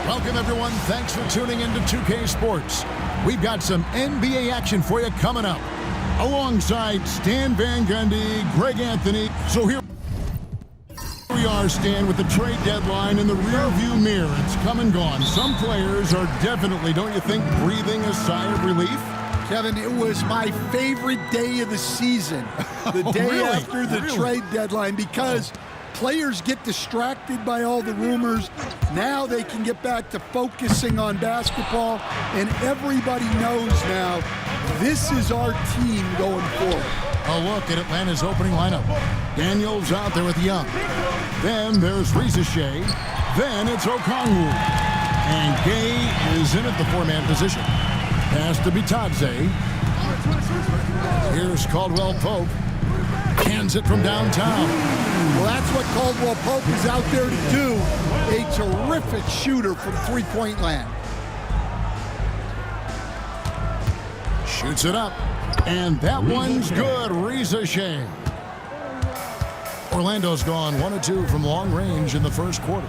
Welcome, everyone. Thanks for tuning into 2K Sports. We've got some NBA action for you coming up. Alongside Stan Van Gundy, Greg Anthony. So here we are, Stan, with the trade deadline in the rearview mirror. It's come and gone. Some players are definitely, don't you think, breathing a sigh of relief? Kevin, it was my favorite day of the season, the day after the trade deadline, because players get distracted by all the rumors. Now they can get back to focusing on basketball, and everybody knows now this is our team going forward. A look at Atlanta's opening lineup. Daniels out there with Young. Then there's Reza Shea. Then it's Okongwu. And Gay is in at the four-man position. Pass to Bitadze. Here's Caldwell Pope. Hands it from downtown. Well, that's what Caldwell Pope is out there to do. A terrific shooter from three-point land. Shoots it up. And that one's good. Reza Shea. Orlando's gone 1 of 2 from long range in the first quarter.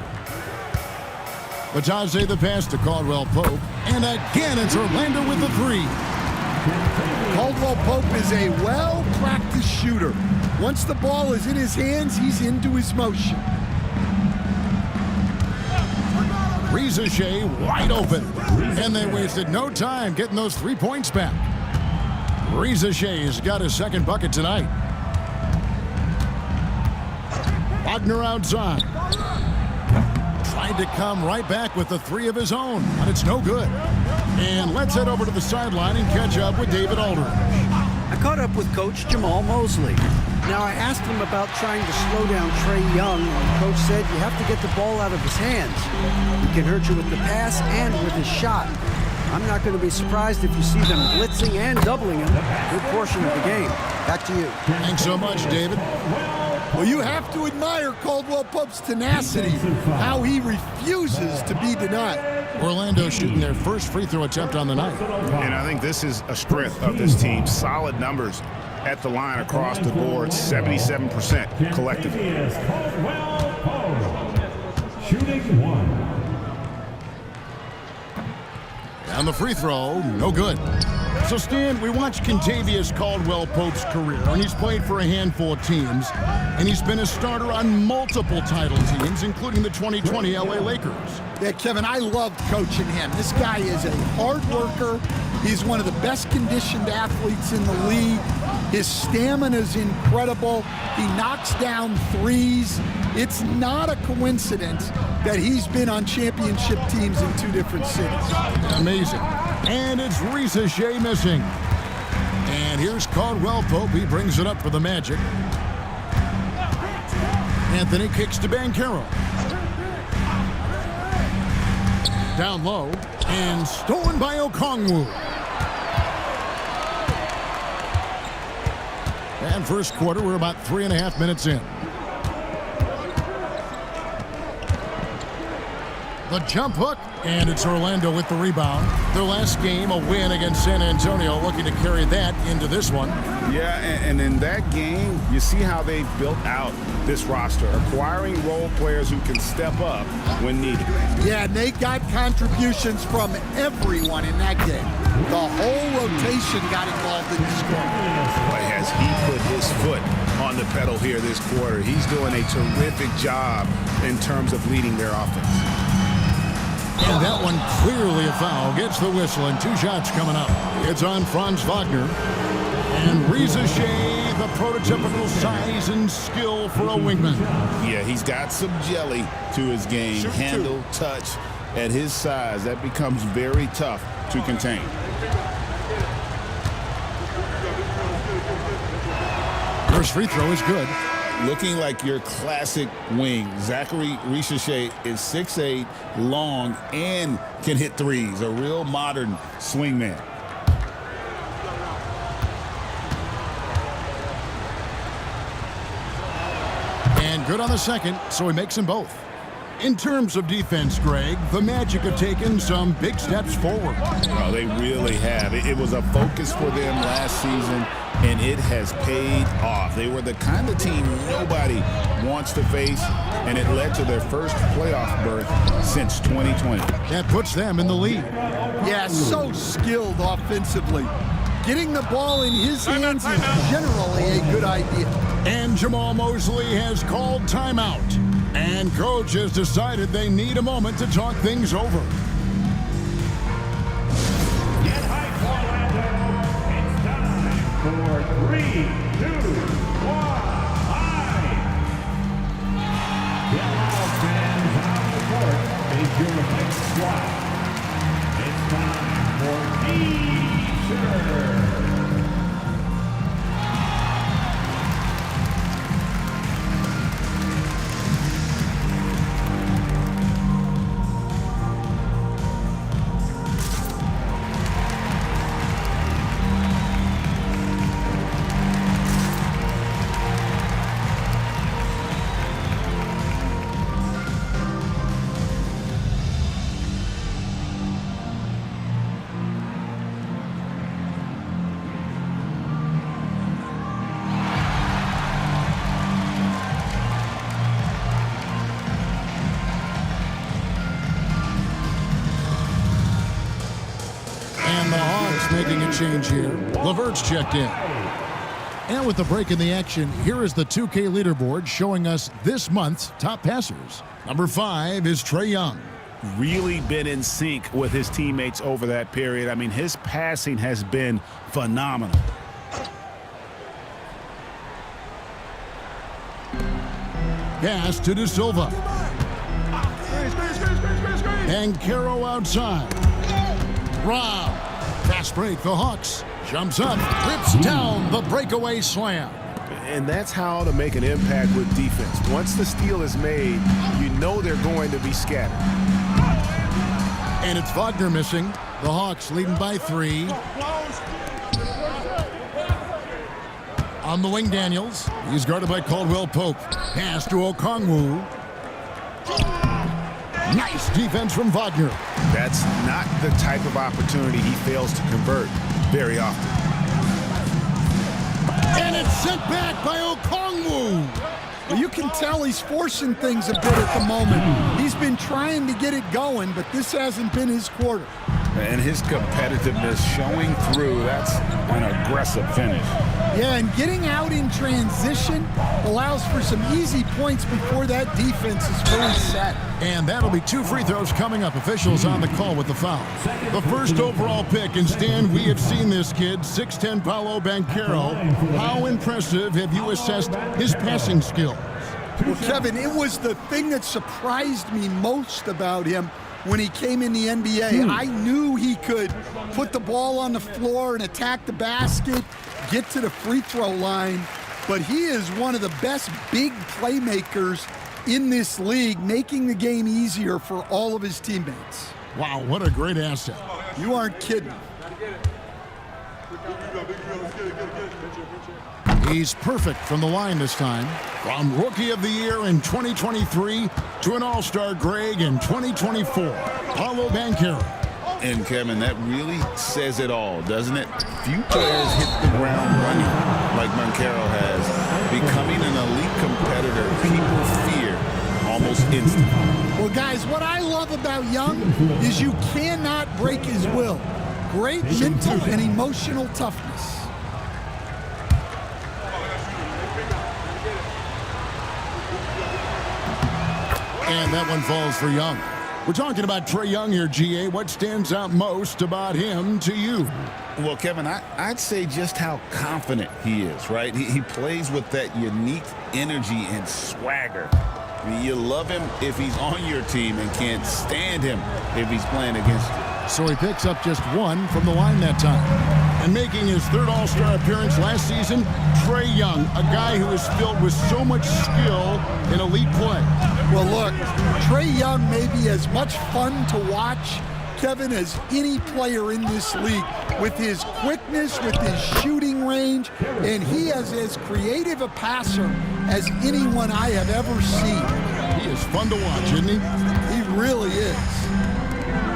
Bitadze the pass to Caldwell Pope. And again, it's Orlando with the three. Caldwell Pope is a well-practiced shooter. Once the ball is in his hands, he's into his motion. Reza Shea wide open. And they wasted no time getting those 3 points back. Reza Shea's got his second bucket tonight. Wagner outside. Tried to come right back with the three of his own, but it's no good. And let's head over to the sideline and catch up with David Aldridge. I caught up with Coach Jamal Mosley. Now, I asked him about trying to slow down Trae Young, and Coach said you have to get the ball out of his hands. He can hurt you with the pass and with his shot. I'm not going to be surprised if you see them blitzing and doubling him a good portion of the game. Back to you. Thanks so much, David. Well, you have to admire Caldwell Pope's tenacity, how he refuses to be denied. Orlando shooting their first free throw attempt on the night. And I think this is a strength of this team. Solid numbers at the line across the board, 77% collectively. Shooting 1. On the free throw, no good. So, Stan, we watched Kentavious Caldwell Pope's career, and he's played for a handful of teams, and he's been a starter on multiple title teams, including the 2020 LA Lakers. Yeah, Kevin, I love coaching him. This guy is a hard worker. He's one of the best conditioned athletes in the league. His stamina is incredible. He knocks down threes. It's not a coincidence that he's been on championship teams in 2 different cities. Amazing. And it's Reza Shea missing. And here's Caldwell Pope. He brings it up for the Magic. Anthony kicks to Banchero. Down low. And stolen by Okongwu. And first quarter, we're about 3.5 minutes in. The jump hook, and it's Orlando with the rebound. Their last game, a win against San Antonio, looking to carry that into this one. Yeah, and in that game, you see how they built out this roster, acquiring role players who can step up when needed. Yeah, and they got contributions from everyone in that game. The whole rotation got involved in the scoring. Boy, has he put his foot on the pedal here this quarter. He's doing a terrific job in terms of leading their offense. And that one clearly a foul. Gets the whistle, and 2 shots coming up. It's on Franz Wagner. And Reza Shea, the prototypical size and skill for a wingman. Yeah, he's got some jelly to his game. Handle, touch. At his size, that becomes very tough to contain. First free throw is good. Looking like your classic wing. Zachary Reza-Shea is 6'8", long, and can hit threes. A real modern swingman. And good on the second, so he makes them both. In terms of defense, Greg, the Magic have taken some big steps forward. Oh, they really have. It was a focus for them last season, and it has paid off. They were the kind of team nobody wants to face, and it led to their first playoff berth since 2020. That puts them in the lead. Yeah, so skilled offensively. Getting the ball in his hands is generally a good idea. And Jamal Mosley has called timeout. And coach has decided they need a moment to talk things over. Get hype, Orlando. It's time for 3, 2, 1, hype. Get loud, fans. On the court is your next squad. It's time for T-shirt. And the Hawks making a change here. LeVert's checked in. And with the break in the action, here is the 2K leaderboard showing us this month's top passers. Number 5 is Trae Young. Really been in sync with his teammates over that period. I mean, his passing has been phenomenal. Pass to De Silva. And Caro outside. Rob. Fast break, the Hawks. Jumps up, rips down the breakaway slam. And that's how to make an impact with defense. Once the steal is made, you know they're going to be scattered. And it's Wagner missing. The Hawks leading by 3. On the wing, Daniels. He's guarded by Caldwell Pope. Pass to Okongwu. Nice defense from Wagner. That's not the type of opportunity he fails to convert very often. And it's sent back by Okongwu. Well, you can tell he's forcing things a bit at the moment. He's been trying to get it going, but this hasn't been his quarter. And his competitiveness showing through. That's an aggressive finish. Yeah, and getting out in transition allows for some easy points before that defense is fully set. And that'll be 2 free throws coming up. Officials on the call with the foul. The first overall pick, and Stan, we have seen this kid, 6'10" Paolo Banchero. How impressive have you assessed his passing skills? Well, Kevin, it was the thing that surprised me most about him when he came in the NBA. I knew he could put the ball on the floor and attack the basket, get to the free throw line, but he is one of the best big playmakers in this league, making the game easier for all of his teammates. Wow, what a great asset. You aren't kidding. He's perfect from the line this time. From Rookie of the Year in 2023 to an All-Star Greg in 2024. Paolo Banchero. And Kevin, that really says it all, doesn't it? Few players hit the ground running like Banchero has, becoming an elite competitor people fear almost instantly. Well, guys, what I love about Young is you cannot break his will. Great mental and emotional toughness. And that one falls for Young. We're talking about Trae Young here, GA. What stands out most about him to you? Well, Kevin, I'd say just how confident he is, right? He plays with that unique energy and swagger. I mean, you love him if he's on your team and can't stand him if he's playing against you. So he picks up just 1 from the line that time. And making his 3rd All-Star appearance last season, Trae Young, a guy who is filled with so much skill in elite play. Well, look, Trae Young may be as much fun to watch, Kevin, as any player in this league. with his quickness, with his shooting range, and he is as creative a passer as anyone I have ever seen. He is fun to watch, isn't he? He really is.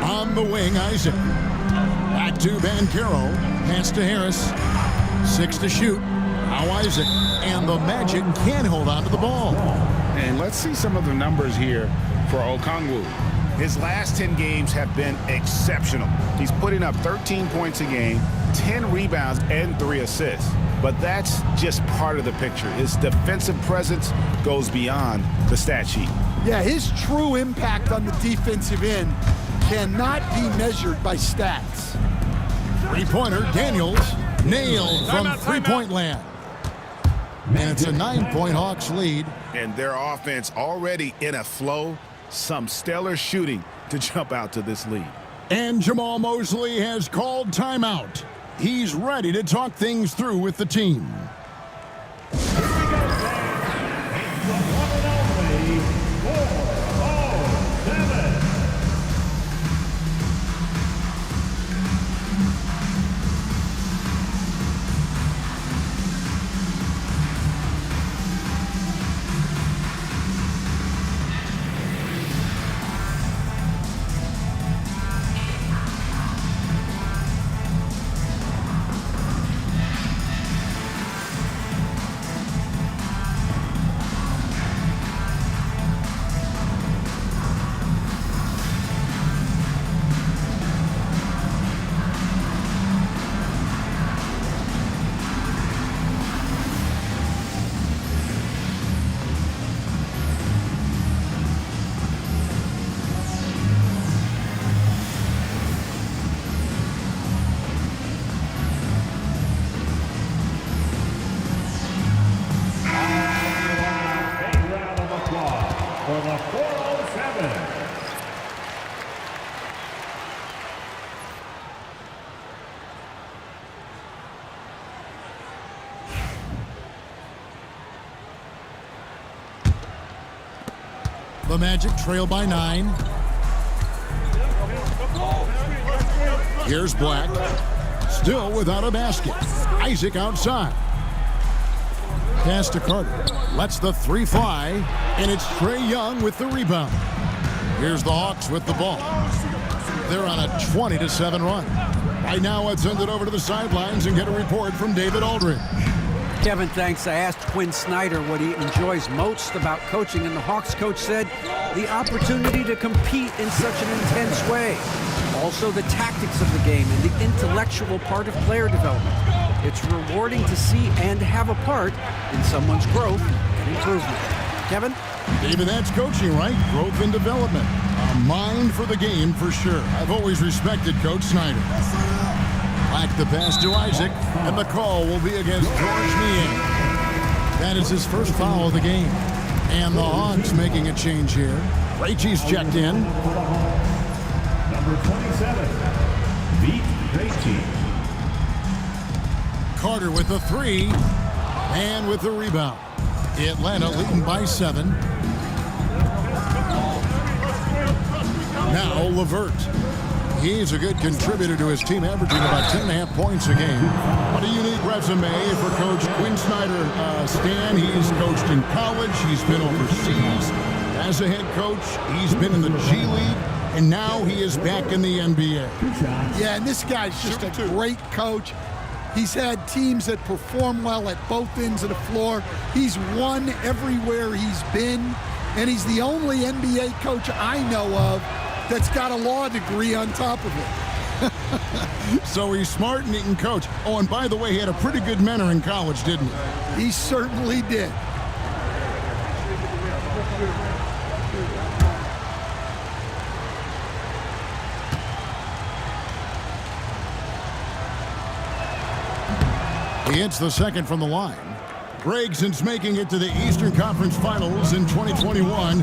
On the wing, Isaac. Back to Banchero. Pass to Harris. 6 to shoot. Now Isaac. And the Magic can hold on to the ball. And let's see some of the numbers here for Okongwu. His last 10 games have been exceptional. He's putting up 13 points a game, 10 rebounds, and 3 assists. But that's just part of the picture. His defensive presence goes beyond the stat sheet. Yeah, his true impact on the defensive end cannot be measured by stats. Three-pointer, Daniels, nailed from three-point land. And it's a 9-point Hawks lead. And their offense already in a flow. Some stellar shooting to jump out to this lead. And Jamal Mosley has called timeout. He's ready to talk things through with the team. The Magic trail by 9. Here's Black. Still without a basket. Isaac outside. Pass to Carter. Lets the three fly. And it's Trae Young with the rebound. Here's the Hawks with the ball. They're on a 20-7 run. Right now, let's send it over to the sidelines and get a report from David Aldridge. Kevin, thanks. I asked Quinn Snyder what he enjoys most about coaching, and the Hawks coach said the opportunity to compete in such an intense way. Also, the tactics of the game and the intellectual part of player development. It's rewarding to see and have a part in someone's growth and improvement. Kevin? David, that's coaching, right? Growth and development. A mind for the game, for sure. I've always respected Coach Snyder. Black the pass to Isaac, and the call will be against George Niang. That is his first foul of the game. And the Hawks making a change here. Krejci's checked in. Number 27, Beat Krejci. Carter with the three, and with the rebound. Atlanta leading by 7. Now LeVert. He's a good contributor to his team, averaging about 10.5 points a game. What a unique resume for Coach Quinn Snyder. Stan, he's coached in college. He's been overseas. As a head coach, he's been in the G League, and now he is back in the NBA. Yeah, and this guy's just a great coach. He's had teams that perform well at both ends of the floor. He's won everywhere he's been, and he's the only NBA coach I know of that's got a law degree on top of it. So he's smart and he can coach. Oh, and by the way, he had a pretty good mentor in college, didn't he? He certainly did. He hits the second from the line. Greg, since making it to the Eastern Conference Finals in 2021,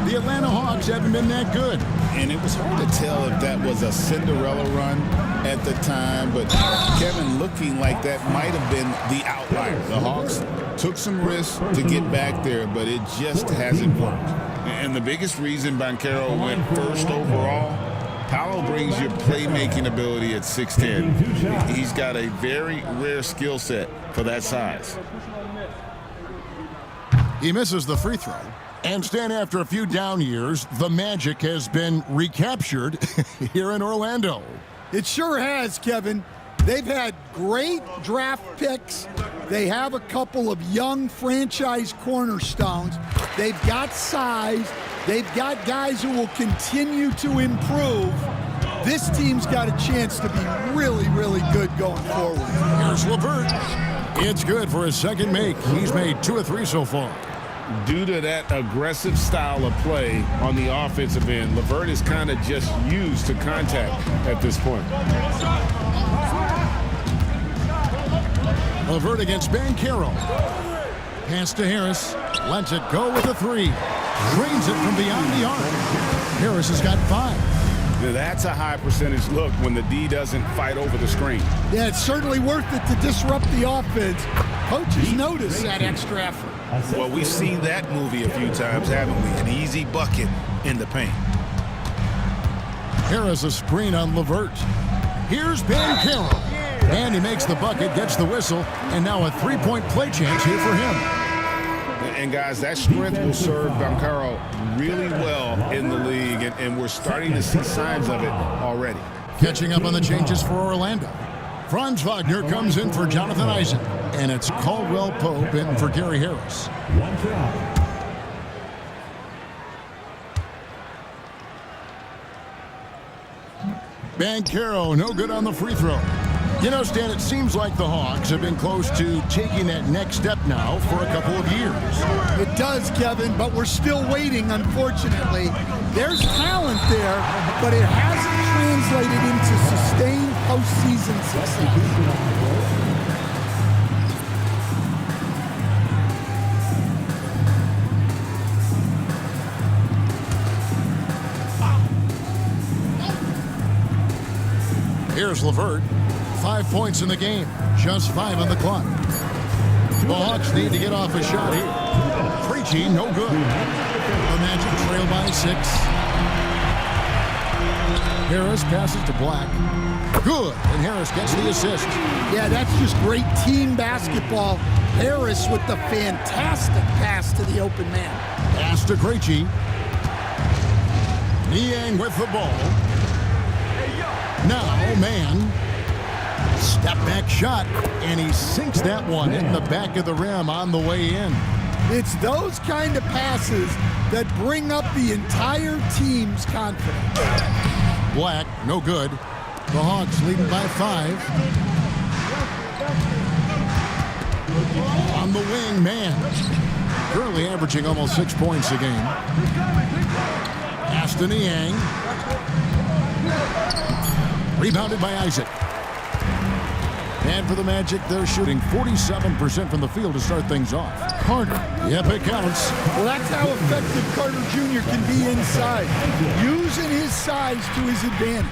the Atlanta Hawks haven't been that good. And it was hard to tell if that was a Cinderella run at the time, but Kevin, looking like that might have been the outlier. The Hawks took some risks to get back there, but it just hasn't worked. And the biggest reason Banchero went first overall, Paolo brings your playmaking ability at 6'10". He's got a very rare skill set for that size. He misses the free throw. And Stan, after a few down years, the magic has been recaptured here in Orlando. It sure has, Kevin. They've had great draft picks. They have a couple of young franchise cornerstones. They've got size. They've got guys who will continue to improve. This team's got a chance to be really, really good going forward. Here's LeVert. It's good for his second make. He's made 2 of 3 so far. Due to that aggressive style of play on the offensive end, LeVert is kind of just used to contact at this point. LeVert against Banchero. Pass to Harris. Lets it go with a 3. Drains it from beyond the arc. Harris has got 5. Now that's a high percentage look when the D doesn't fight over the screen. Yeah, it's certainly worth it to disrupt the offense. Coaches notice that extra effort. Well, we've seen that movie a few times, haven't we? An easy bucket in the paint. Harris a screen on LeVert. Here's Banchero. And he makes the bucket, gets the whistle, and now a 3-point play chance here for him. And guys, that strength will serve Banchero really well in the league, and we're starting to see signs of it already. Catching up on the changes for Orlando. Franz Wagner comes in for Jonathan Isaac, and it's Caldwell Pope in for Gary Harris. Banchero, no good on the free throw. You know, Stan, it seems like the Hawks have been close to taking that next step now for a couple of years. It does, Kevin, but we're still waiting, unfortunately. There's talent there, but it hasn't translated into sustained postseason success. Here's LeVert. 5 points in the game, just 5 on the clock. The Hawks need to get off a shot here. Krejci, no good. The Magic trail by 6. Harris passes to Black. Good, and Harris gets the assist. Yeah, that's just great team basketball. Harris with the fantastic pass to the open man. Pass to Krejci. Niang with the ball. Now, man. Step back shot, and he sinks that one in the back of the rim on the way in. It's those kind of passes that bring up the entire team's confidence. Black, no good. The Hawks leading by 5. On the wing, man. Currently averaging almost 6 points a game. Pass to Niang. Rebounded by Isaac. And for the Magic, they're shooting 47% from the field to start things off. Carter, yep, it counts. Well, that's how effective Carter Jr. can be inside, using his size to his advantage.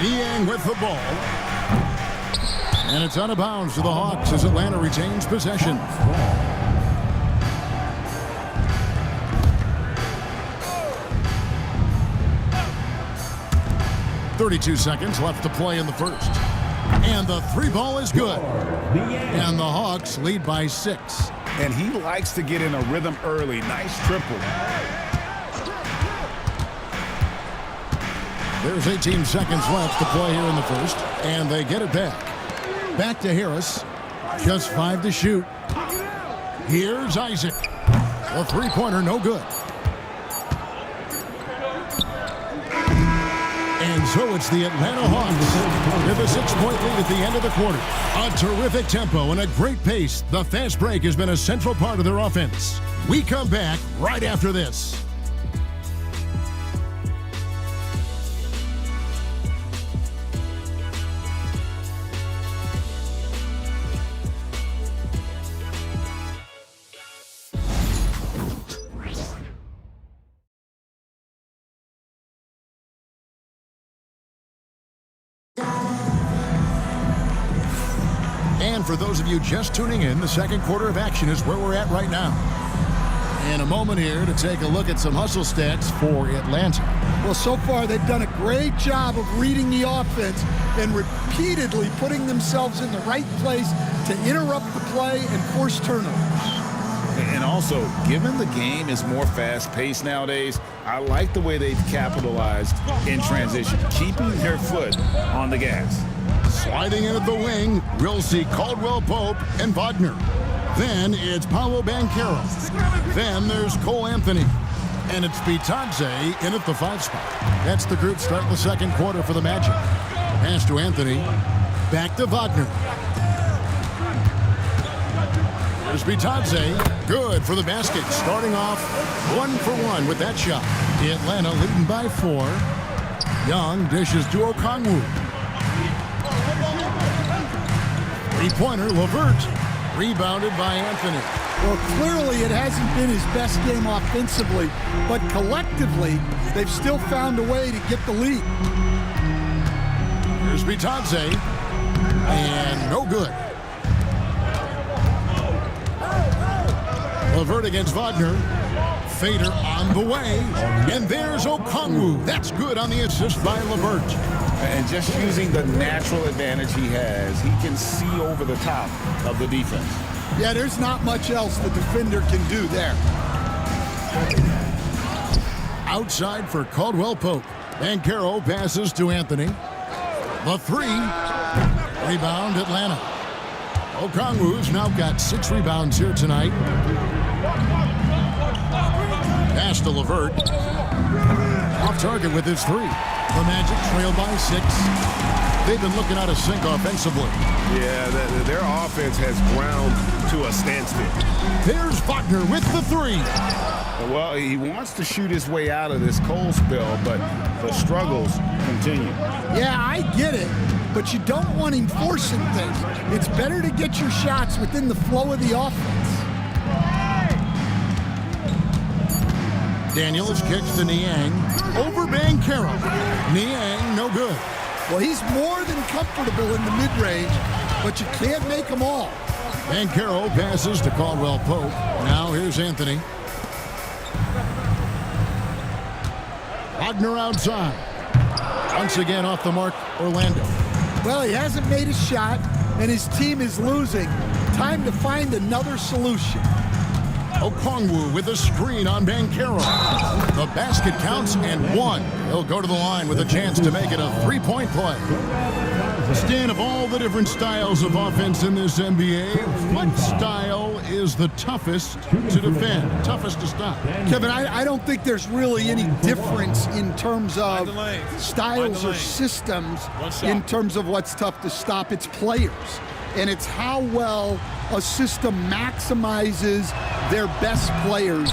Niang with the ball. And it's out of bounds to the Hawks as Atlanta retains possession. .32 seconds left to play in the first. And the 3 ball is good. And the Hawks lead by 6. And he likes to get in a rhythm early. Nice triple. There's 18 seconds left to play here in the first. And they get it back. Back to Harris. Just 5 to shoot. Here's Isaac. A 3-pointer, no good. And so it's the Atlanta Hawks with a 6-point lead at the end of the quarter. A terrific tempo and a great pace. The fast break has been a central part of their offense. We come back right after this. And for those of you just tuning in, the second quarter of action is where we're at right now. And a moment here to take a look at some hustle stats for Atlanta. Well, so far they've done a great job of reading the offense and repeatedly putting themselves in the right place to interrupt the play and force turnovers. And also, given the game is more fast-paced nowadays, I like the way they've capitalized in transition, keeping their foot on the gas. Sliding in at the wing, we'll see Caldwell Pope and Wagner. Then it's Paolo Banchero. Then there's Cole Anthony. And it's Bitadze in at the 5 spot. That's the group starting the second quarter for the Magic. Pass to Anthony. Back to Wagner. There's Bitadze. Good for the basket. Starting off 1 for 1 with that shot. Atlanta leading by 4. Young dishes to Okongwu. Three-pointer, LeVert. Rebounded by Anthony. Well, clearly it hasn't been his best game offensively, but collectively, they've still found a way to get the lead. Here's Bitadze. And no good. LeVert against Wagner. Fader on the way. And there's Okongwu. That's good on the assist by LeVert. And just using the natural advantage he has, he can see over the top of the defense. Yeah, there's not much else the defender can do there. Outside for Caldwell Pope. Banchero passes to Anthony. The 3. Rebound Atlanta. Okongwu's now got 6 rebounds here tonight. Pass to LeVert. Off target with his 3. The Magic trail by 6. They've been looking out of sync offensively. Yeah, their offense has ground to a standstill. There's Wagner with the 3. Well, he wants to shoot his way out of this cold spell, but the struggles continue. Yeah, I get it, but you don't want him forcing things. It's better to get your shots within the flow of the offense. Daniels kicks to Niang. Over Banchero. Niang, no good. Well, he's more than comfortable in the mid-range, but you can't make them all. Banchero passes to Caldwell Pope. Now here's Anthony. Wagner outside. Once again off the mark, Orlando. Well, he hasn't made a shot, and his team is losing. Time to find another solution. Okongwu with a screen on Banchero. The basket counts and 1. He'll go to the line with a chance to make it a 3-point play. Stan, of all the different styles of offense in this NBA, what style is the toughest to defend, toughest to stop? Kevin, I don't think there's really any difference in terms of styles or systems in terms of what's tough to stop. It's players. And it's how well a system maximizes their best players.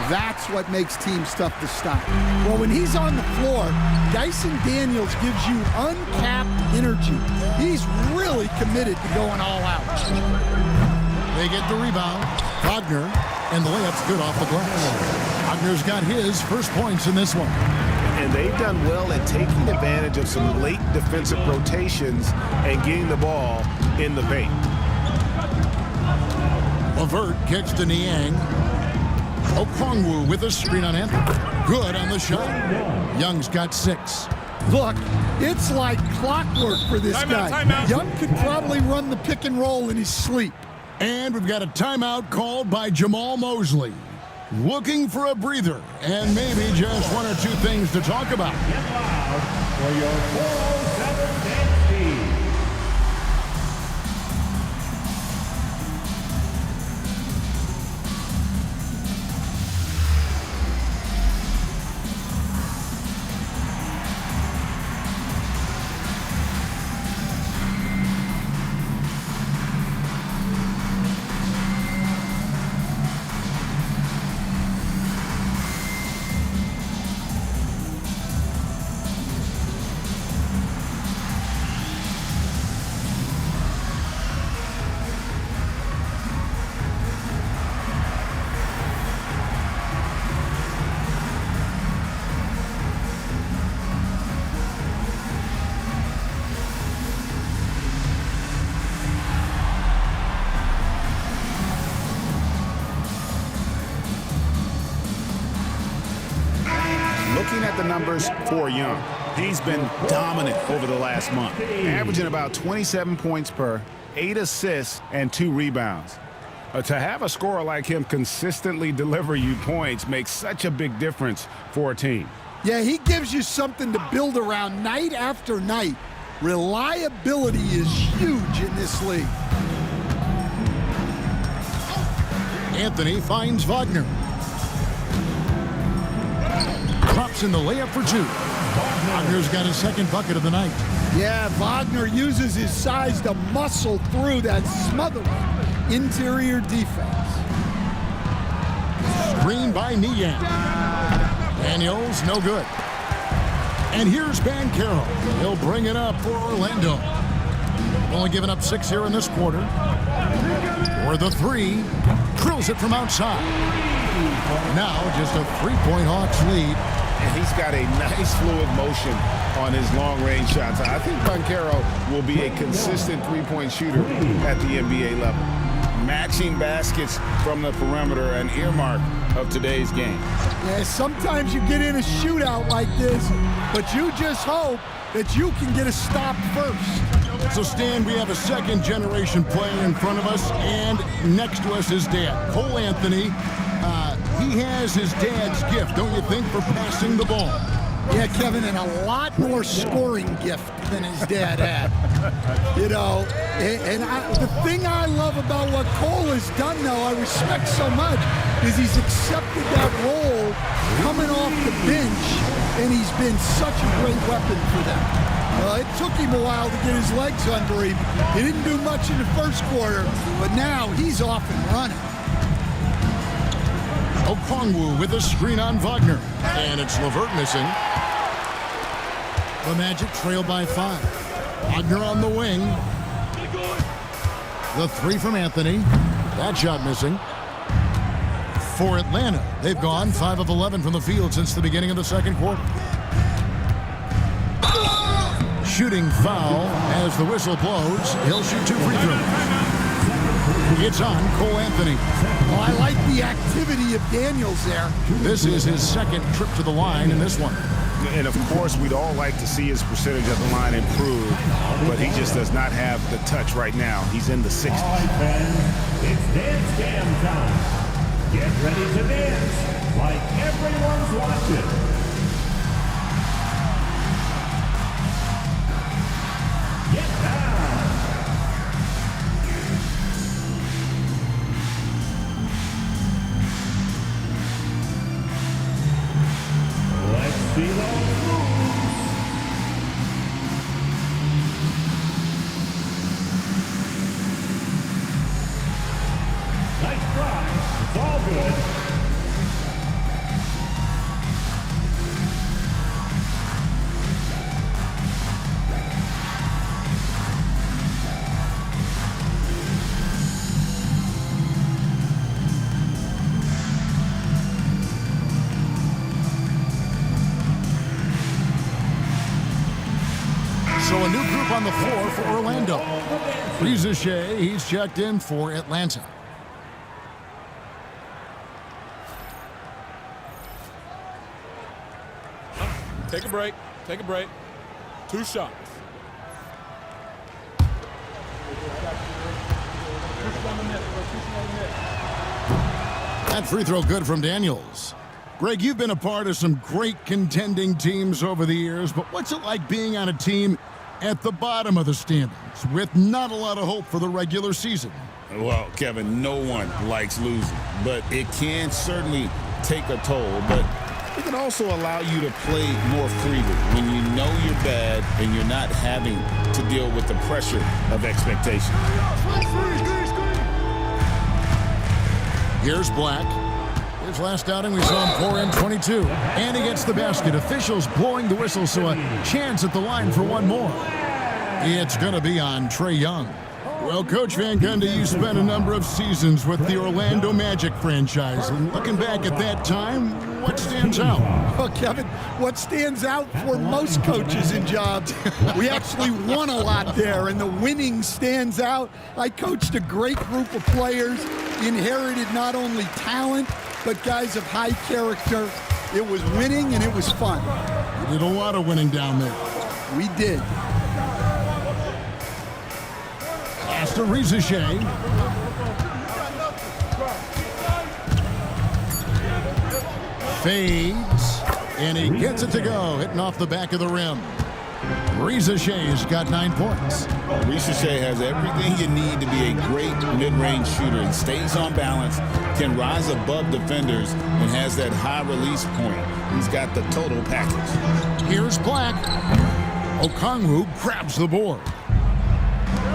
That's what makes teams tough to stop. Well, when he's on the floor, Dyson Daniels gives you uncapped energy. He's really committed to going all out. They get the rebound. Wagner, and the layup's good off the glass. Wagner's got his first points in this one. And they've done well at taking advantage of some late defensive rotations and getting the ball in the paint. LeVert kicks to Niang. Okongwu with a screen on Anthony. Good on the shot. Young's got 6. Look, it's like clockwork for this guy. Young could probably run the pick and roll in his sleep. And we've got a timeout called by Jamal Mosley. Looking for a breather and maybe just 1 or 2 things to talk about. Get loud for your 407 dance team. looking at the numbers for Young, he's been dominant over the last month, averaging about 27 points per, 8 assists, and 2 rebounds. To have a scorer like him consistently deliver you points makes such a big difference for a team. Yeah, he gives you something to build around night after night. Reliability is huge in this league. Anthony finds Wagner. Drops in the layup for 2. Wagner's got his second bucket of the night. Yeah, Wagner uses his size to muscle through that smothering interior defense. Screen by Niang. Daniels, no good. And here's Banchero. He'll bring it up for Orlando. Only giving up 6 here in this quarter. For the 3. Drills it from outside. Now just a 3-point Hawks lead. And he's got a nice fluid motion on his long-range shots. I think Banchero will be a consistent three-point shooter at the NBA level. Matching baskets from the perimeter, an earmark of today's game. Yeah, sometimes you get in a shootout like this, but you just hope that you can get a stop first. So, Stan, we have a second-generation player in front of us, and next to us is Dad, Cole Anthony. He has his dad's gift, don't you think, for passing the ball? Yeah, Kevin, and a lot more scoring gift than his dad had. You know, the thing I love about what Cole has done, though, I respect so much, is he's accepted that role coming off the bench, and he's been such a great weapon for them. It took him a while to get his legs under him. He didn't do much in the first quarter, but now he's off and running. Okongwu with a screen on Wagner. And it's LeVert missing. The Magic trail by 5. Wagner on the wing. The 3 from Anthony. That shot missing. For Atlanta, they've gone 5 of 11 from the field since the beginning of the second quarter. Shooting foul as the whistle blows. He'll shoot 2 free throws. It's on Cole Anthony. Oh, I like the activity of Daniels there. This is his second trip to the line in this one. And, of course, we'd all like to see his percentage at the line improve, but he just does not have the touch right now. He's in the 60s. All right, fans, it's dance jam time. Get ready to dance like everyone's watching. Get down. Let's see those moves. Nice try. It's all good. So a new group on the floor for Orlando. Rizachet, he's checked in for Atlanta. Take a break. Take a break. 2 shots. That free throw good from Daniels. Greg, you've been a part of some great contending teams over the years, but what's it like being on a team at the bottom of the standings with not a lot of hope for the regular season? Well, Kevin, no one likes losing, but it can certainly take a toll. But it can also allow you to play more freely when you know you're bad and you're not having to deal with the pressure of expectation. Here's Black. His last outing, we saw him pour in 22. And he gets the basket. Officials blowing the whistle, so a chance at the line for one more. It's going to be on Trae Young. Well, Coach Van Gundy, you spent a number of seasons with the Orlando Magic franchise. And looking back at that time, what stands out? Well, Kevin, what stands out for most coaches in jobs, we actually won a lot there, and the winning stands out. I coached a great group of players, inherited not only talent, but guys of high character. It was winning and it was fun. We did a lot of winning down there. We did. Pass to Rizachet. Fades, and he gets it to go, hitting off the back of the rim. Rizachet's got 9 points. Rizachet has everything you need to be a great mid-range shooter and stays on balance, can rise above defenders, and has that high release point. He's got the total package. Here's Black. Okongwu grabs the board.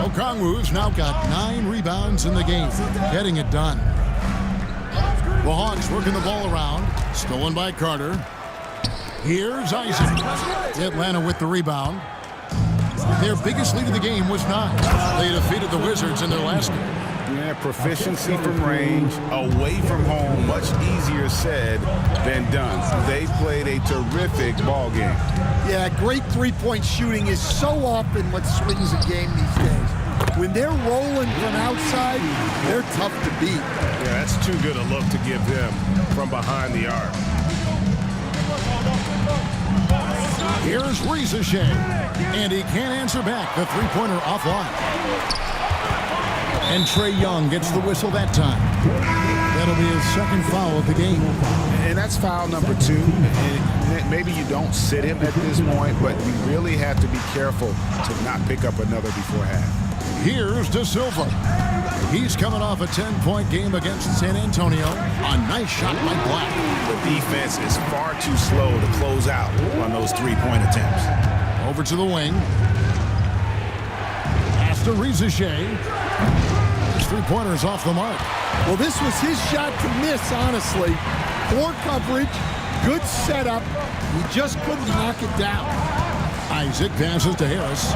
Okongwu's now got 9 rebounds in the game, getting it done. The Hawks working the ball around, stolen by Carter. Here's Isaac. Atlanta with the rebound. Their biggest lead of the game was 9. They defeated the Wizards in their last game. Yeah, proficiency from range, away from home, much easier said than done. They played a terrific ball game. Yeah, great three-point shooting is so often what swings a game these days. When they're rolling from outside, they're tough to beat. Yeah, that's too good a look to give them from behind the arc. Here's Rizachet, and he can't answer back. The three-pointer offline. And Trae Young gets the whistle that time. That'll be his second foul of the game. And that's foul number 2. And maybe you don't sit him at this point, but you really have to be careful to not pick up another before half. Here's De Silva. He's coming off a 10-point game against San Antonio. A nice shot by Black. The defense is far too slow to close out on those three-point attempts. Over to the wing. Pass to Rizachet. His three-pointer's off the mark. Well, this was his shot to miss, honestly. Poor coverage, good setup. He just couldn't knock it down. Isaac passes to Harris.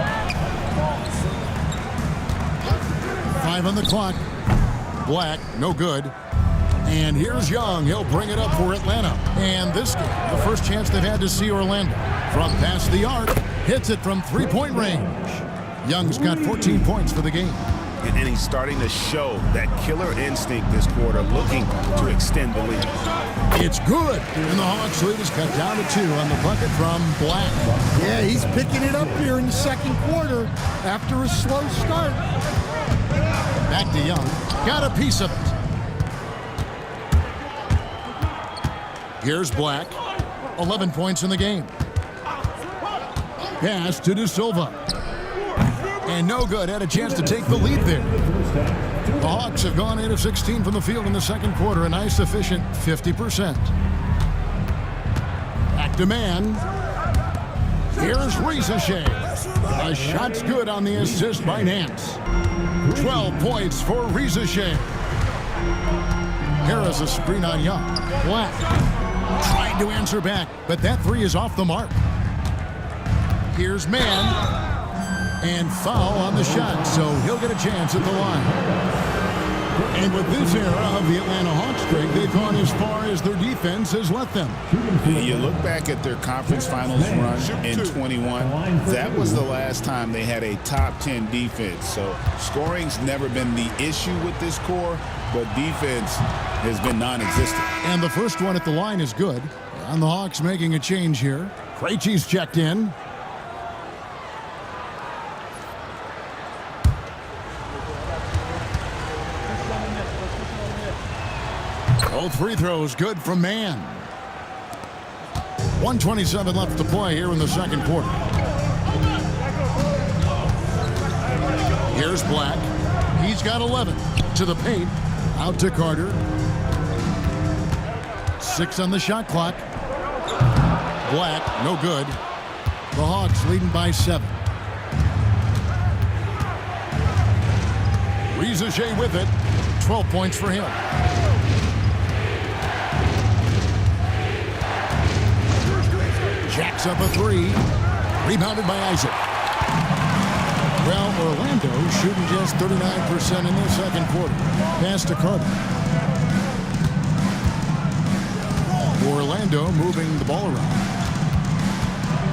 5 on the clock. Black, no good. And here's Young. He'll bring it up for Atlanta. And this game, the first chance they've had to see Orlando. From past the arc, hits it from three-point range. Young's got 14 points for the game. And he's starting to show that killer instinct this quarter, looking to extend the lead. It's good. And the Hawks lead is cut down to 2 on the bucket from Black. Yeah, he's picking it up here in the second quarter after a slow start. Back to Young. Got a piece of it. Here's Black. 11 points in the game. Pass to De Silva. And no good. Had a chance to take the lead there. The Hawks have gone 8 of 16 from the field in the second quarter. A nice, efficient 50%. Back to man. Here's Rizachet. A shot's good on the assist by Nance. 12 points for Rizachet. Harris a screen on Young. Black trying to answer back, but that 3 is off the mark. Here's man. And foul on the shot, so he'll get a chance at the line. And with this era of the Atlanta Hawks streak, they've gone as far as their defense has let them. You look back at their conference finals run in 21, that was the last time they had a top 10 defense. So scoring's never been the issue with this core, but defense has been non-existent. And the first one at the line is good. And the Hawks making a change here. Krejci's checked in. Both free throws good from man. 1:27 left to play here in the second quarter. Here's Black. He's got 11. To the paint. Out to Carter. 6 on the shot clock. Black, no good. The Hawks leading by 7. Rizachet with it. 12 points for him. Jacks up a 3. Rebounded by Isaac. Well, Orlando shooting just 39% in the second quarter. Pass to Carter. Orlando moving the ball around.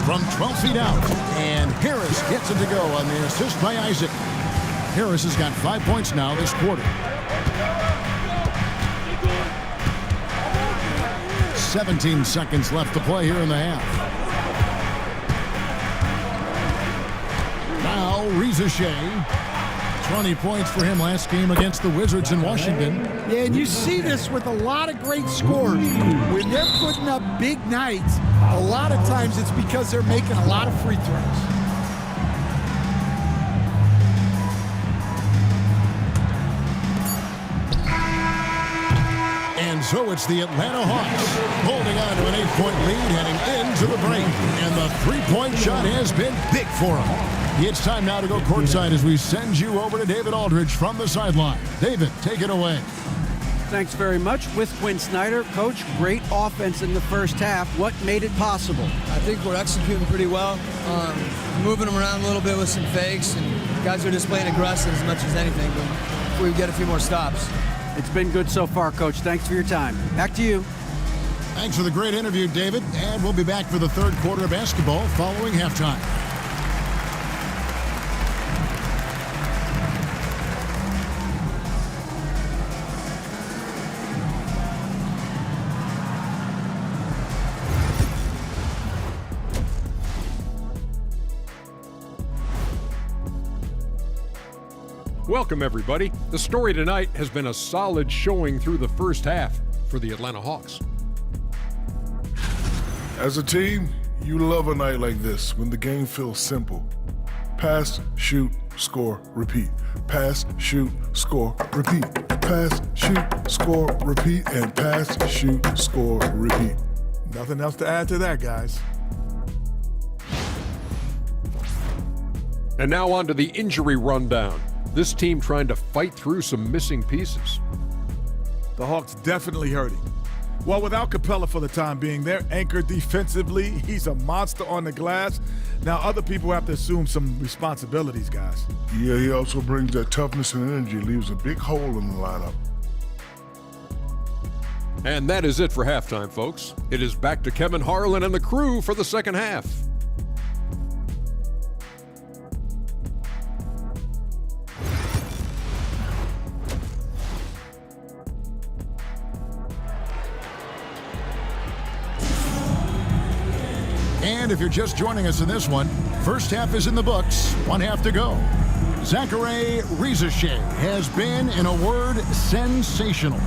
From 12 feet out. And Harris gets it to go on the assist by Isaac. Harris has got 5 points now this quarter. 17 seconds left to play here in the half. Now, Reza Shea. 20 points for him last game against the Wizards in Washington. Yeah, and you see this with a lot of great scores. When they're putting up big nights, a lot of times it's because they're making a lot of free throws. And so it's the Atlanta Hawks holding on to an 8-point lead heading into the break. And the three-point shot has been big for them. It's time now to go courtside as we send you over to David Aldridge from the sideline. David, take it away. Thanks very much. With Quinn Snyder, Coach, great offense in the first half. What made it possible? I think we're executing pretty well, moving them around a little bit with some fakes, and guys are just playing aggressive as much as anything, but we get a few more stops. It's been good so far, Coach. Thanks for your time. Back to you. Thanks for the great interview, David. And we'll be back for the third quarter of basketball following halftime. Welcome, everybody. The story tonight has been a solid showing through the first half for the Atlanta Hawks. As a team, you love a night like this when the game feels simple. Pass, shoot, score, repeat. Pass, shoot, score, repeat. Pass, shoot, score, repeat. And pass, shoot, score, repeat. Nothing else to add to that, guys. And now on to the injury rundown. This team trying to fight through some missing pieces. The Hawks definitely hurting. Well, without Capella for the time being, they're anchored defensively. He's a monster on the glass. Now other people have to assume some responsibilities, guys. Yeah, he also brings that toughness and energy, leaves a big hole in the lineup. And that is it for halftime, folks. It is back to Kevin Harlan and the crew for the second half. And if you're just joining us in this one, first half is in the books, one half to go. Zachary Rizashay has been, in a word, sensational.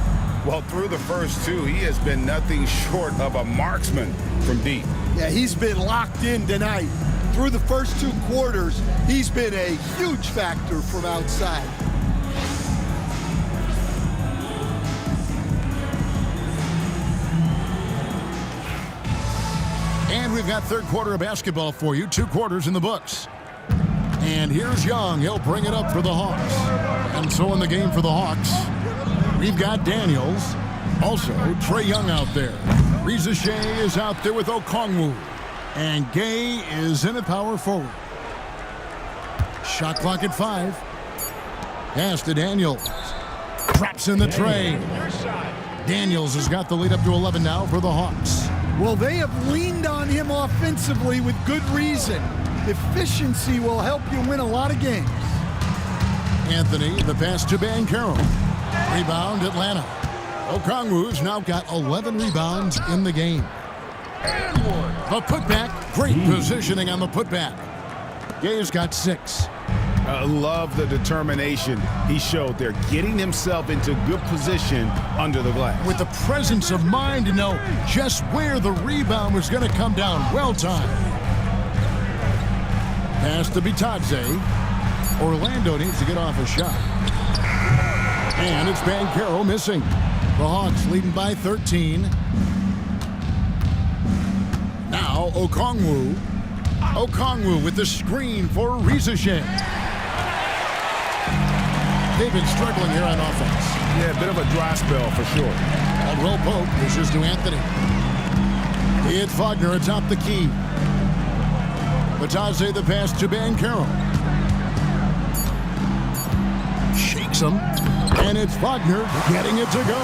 Well, through the first two, he has been nothing short of a marksman from deep. Yeah, he's been locked in tonight. Through the first two quarters, he's been a huge factor from outside. And we've got third quarter of basketball for you, 2 quarters in the books. And here's Young. He'll bring it up for the Hawks. And so in the game for the Hawks, we've got Daniels. Also, Trae Young out there. Reza Shea is out there with Okongwu. And Gay is in at power forward. Shot clock at 5. Pass to Daniels. Drops in the tray. Daniels has got the lead up to 11 now for the Hawks. Well, they have leaned on him offensively with good reason. Efficiency will help you win a lot of games. Anthony, the pass to Banchero. Rebound, Atlanta. Okongwu's now got 11 rebounds in the game. The putback, great positioning on the putback. Gay's got 6. I love the determination he showed there, getting himself into good position under the glass. With the presence of mind to know just where the rebound was going to come down. Well timed. Pass to Bitadze. Orlando needs to get off a shot. And it's Banchero missing. The Hawks leading by 13. Now Okongwu. Okongwu with the screen for Rizashay. They've been struggling here on offense. Yeah, a bit of a dry spell for sure. Caldwell Pope pushes to Anthony. It's Wagner atop the key. Bitadze the pass to Banchero. Shakes him. And it's Wagner getting it to go.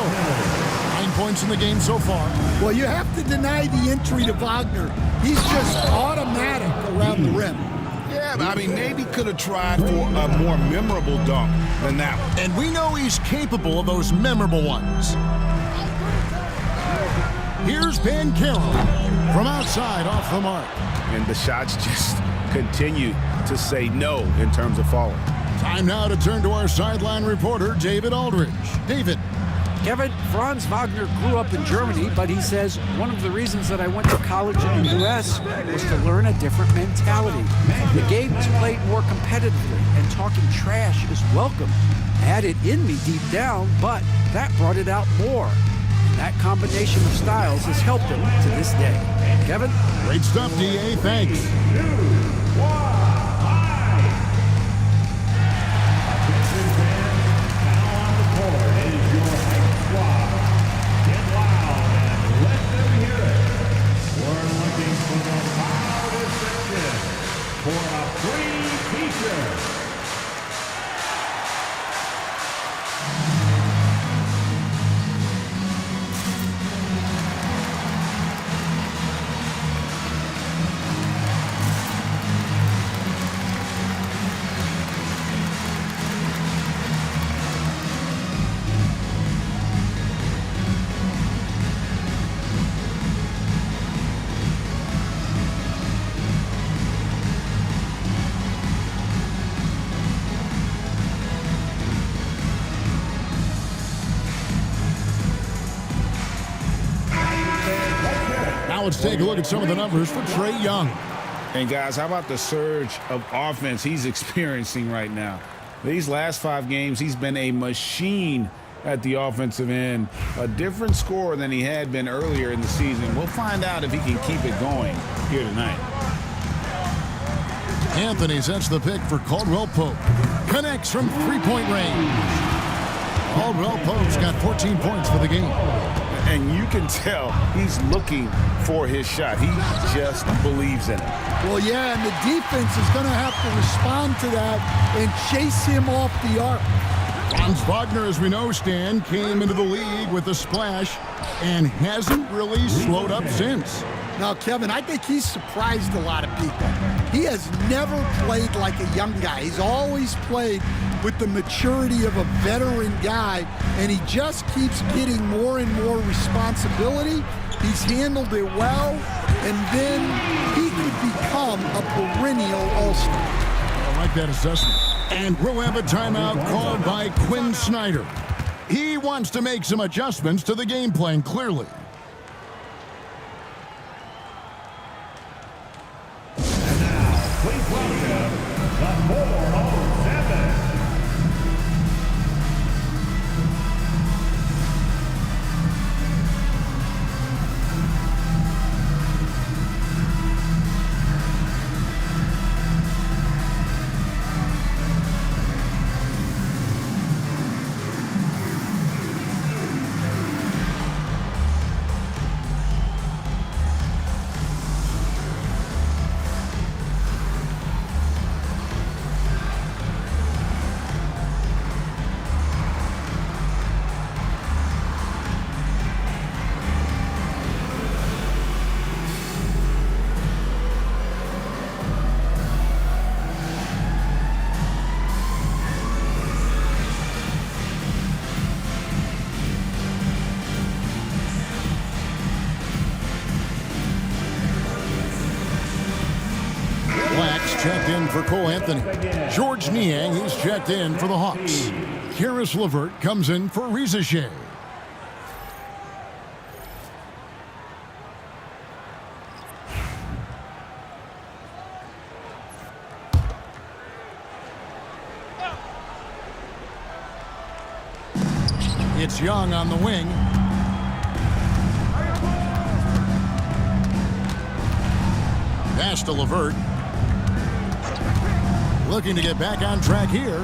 9 points in the game so far. Well, you have to deny the entry to Wagner. He's just automatic around the rim. Yeah, I mean, maybe could have tried for a more memorable dunk than that one. And we know he's capable of those memorable ones. Here's Bancaro from outside off the mark. And the shots just continue to say no in terms of falling. Time now to turn to our sideline reporter, David Aldridge. David. Kevin, Franz Wagner grew up in Germany, but he says one of the reasons that I went to college in the U.S. was to learn a different mentality. The game is played more competitively, and talking trash is welcome. I had it in me deep down, but that brought it out more. And that combination of styles has helped him to this day. Kevin? Great stuff, D.A. Thanks. 2, 1. For a free t-shirt. Let's take a look at some of the numbers for Trae Young. And guys, how about the surge of offense he's experiencing right now? These last 5 games, he's been a machine at the offensive end. A different scorer than he had been earlier in the season. We'll find out if he can keep it going here tonight. Anthony sets the pick for Caldwell Pope. Connects from three-point range. Caldwell Pope's got 14 points for the game. And you can tell he's looking for his shot. He just believes in it. Well, yeah, and the defense is going to have to respond to that and chase him off the arc. Franz Wagner, as we know, Stan, came into the league with a splash and hasn't really slowed up since. Now, Kevin, I think he's surprised a lot of people. He has never played like a young guy. He's always played with the maturity of a veteran guy, and he just keeps getting more and more responsibility. He's handled it well, and then he could become a perennial all-star. I like that assessment. And we'll have a timeout called by Quinn Snyder. He wants to make some adjustments to the game plan, clearly. And now, please welcome the 407. Checked in for Cole Anthony. George Niang is checked in for the Hawks. Karis LeVert comes in for Reza Shea. It's Young on the wing. Pass to LeVert. Looking to get back on track here.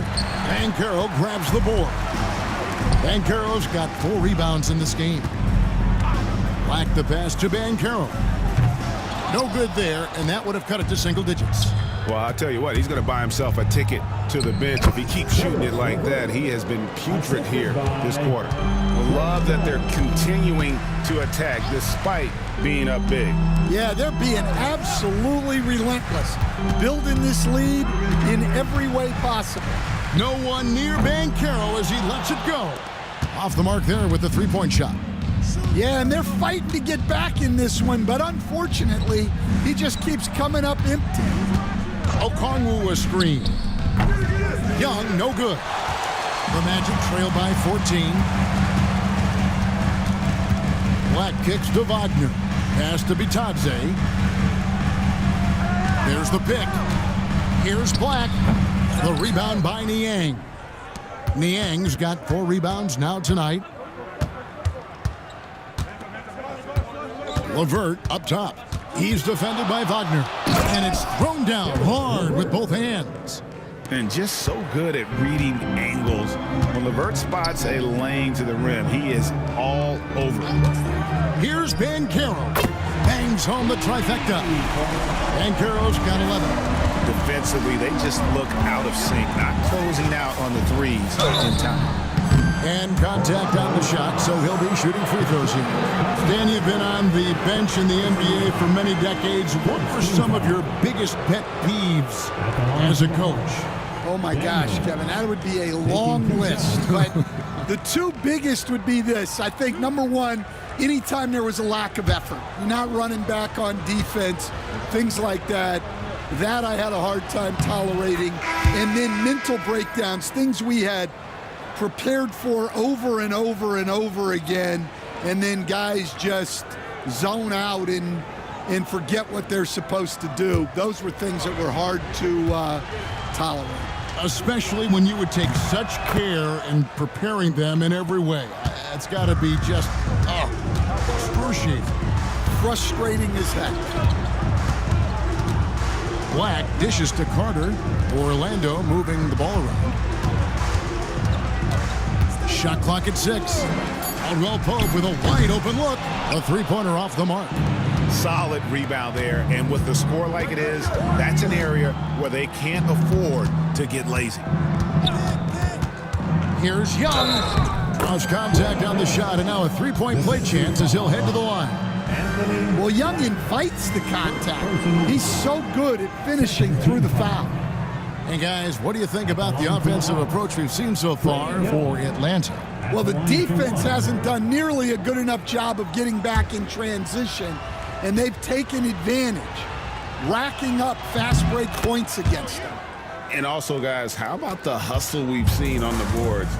Bancaro grabs the board. Bancaro's got 4 rebounds in this game. Black the pass to Bancaro. No good there, and that would have cut it to single digits. Well, I'll tell you what, he's going to buy himself a ticket to the bench if he keeps shooting it like that. He has been putrid here this quarter. Love that they're continuing to attack despite being up big. Yeah, they're being absolutely relentless, building this lead in every way possible. No one near Bancaro as he lets it go. Off the mark there with the three-point shot. Yeah, and they're fighting to get back in this one, but unfortunately, he just keeps coming up empty. Okongwu a screen. Young, no good. The Magic trail by 14. Black kicks to Wagner. Pass to Bitadze. There's the pick. Here's Black. The rebound by Niang. Niang's got 4 rebounds now tonight. LeVert up top. He's defended by Wagner. And it's thrown down hard with both hands. And just so good at reading angles. When LeVert spots a lane to the rim, he is all over it. Here's Banchero. Bangs home the trifecta. Banchero's got 11. Defensively, they just look out of sync, not closing out on the threes in time. And contact on the shot, so he'll be shooting free throws here. Stan, you've been on the bench in the NBA for many decades. What were some of your biggest pet peeves as a coach? Oh my gosh, Kevin, that would be a long list. But the 2 biggest would be this. I think number 1, anytime there was a lack of effort, you're not running back on defense, things like that. That I had a hard time tolerating. And then mental breakdowns, things we had prepared for over and over and over again, and then guys just zone out and forget what they're supposed to do. Those were things that were hard to tolerate. Especially when you would take such care in preparing them in every way. It's got to be just excruciating. Frustrating as heck. Black dishes to Carter. Orlando moving the ball around. Shot clock at 6. Caldwell Pope with a wide open look. A 3-pointer off the mark. Solid rebound there, and with the score like it is, that's an area where they can't afford to get lazy. Here's Young. Lost contact on the shot, and now a 3-point play chance as he'll head to the line. Well, Young invites the contact. He's so good at finishing through the foul. Hey, guys, what do you think about the offensive approach we've seen so far for Atlanta? Well, the defense hasn't done nearly a good enough job of getting back in transition, and they've taken advantage, racking up fast break points against them. And also, guys, how about the hustle we've seen on the boards?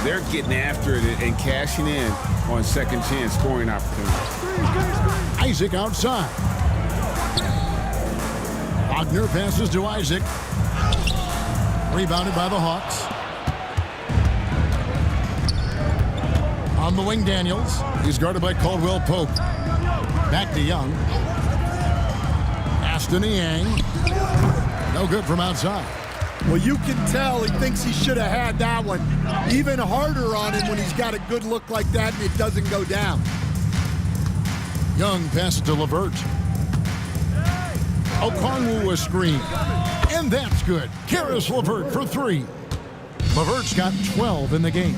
They're getting after it and cashing in on second chance scoring opportunities. Isaac outside. Wagner passes to Isaac. Rebounded by the Hawks. On the wing, Daniels. He's guarded by Caldwell Pope. Back to Young. Pass to Niang. No good from outside. Well, you can tell he thinks he should have had that one. Even harder on him when he's got a good look like that and it doesn't go down. Young passes to LeVert. Okongwu a screen. And that's good. Karis LeVert for 3. LeVert's got 12 in the game.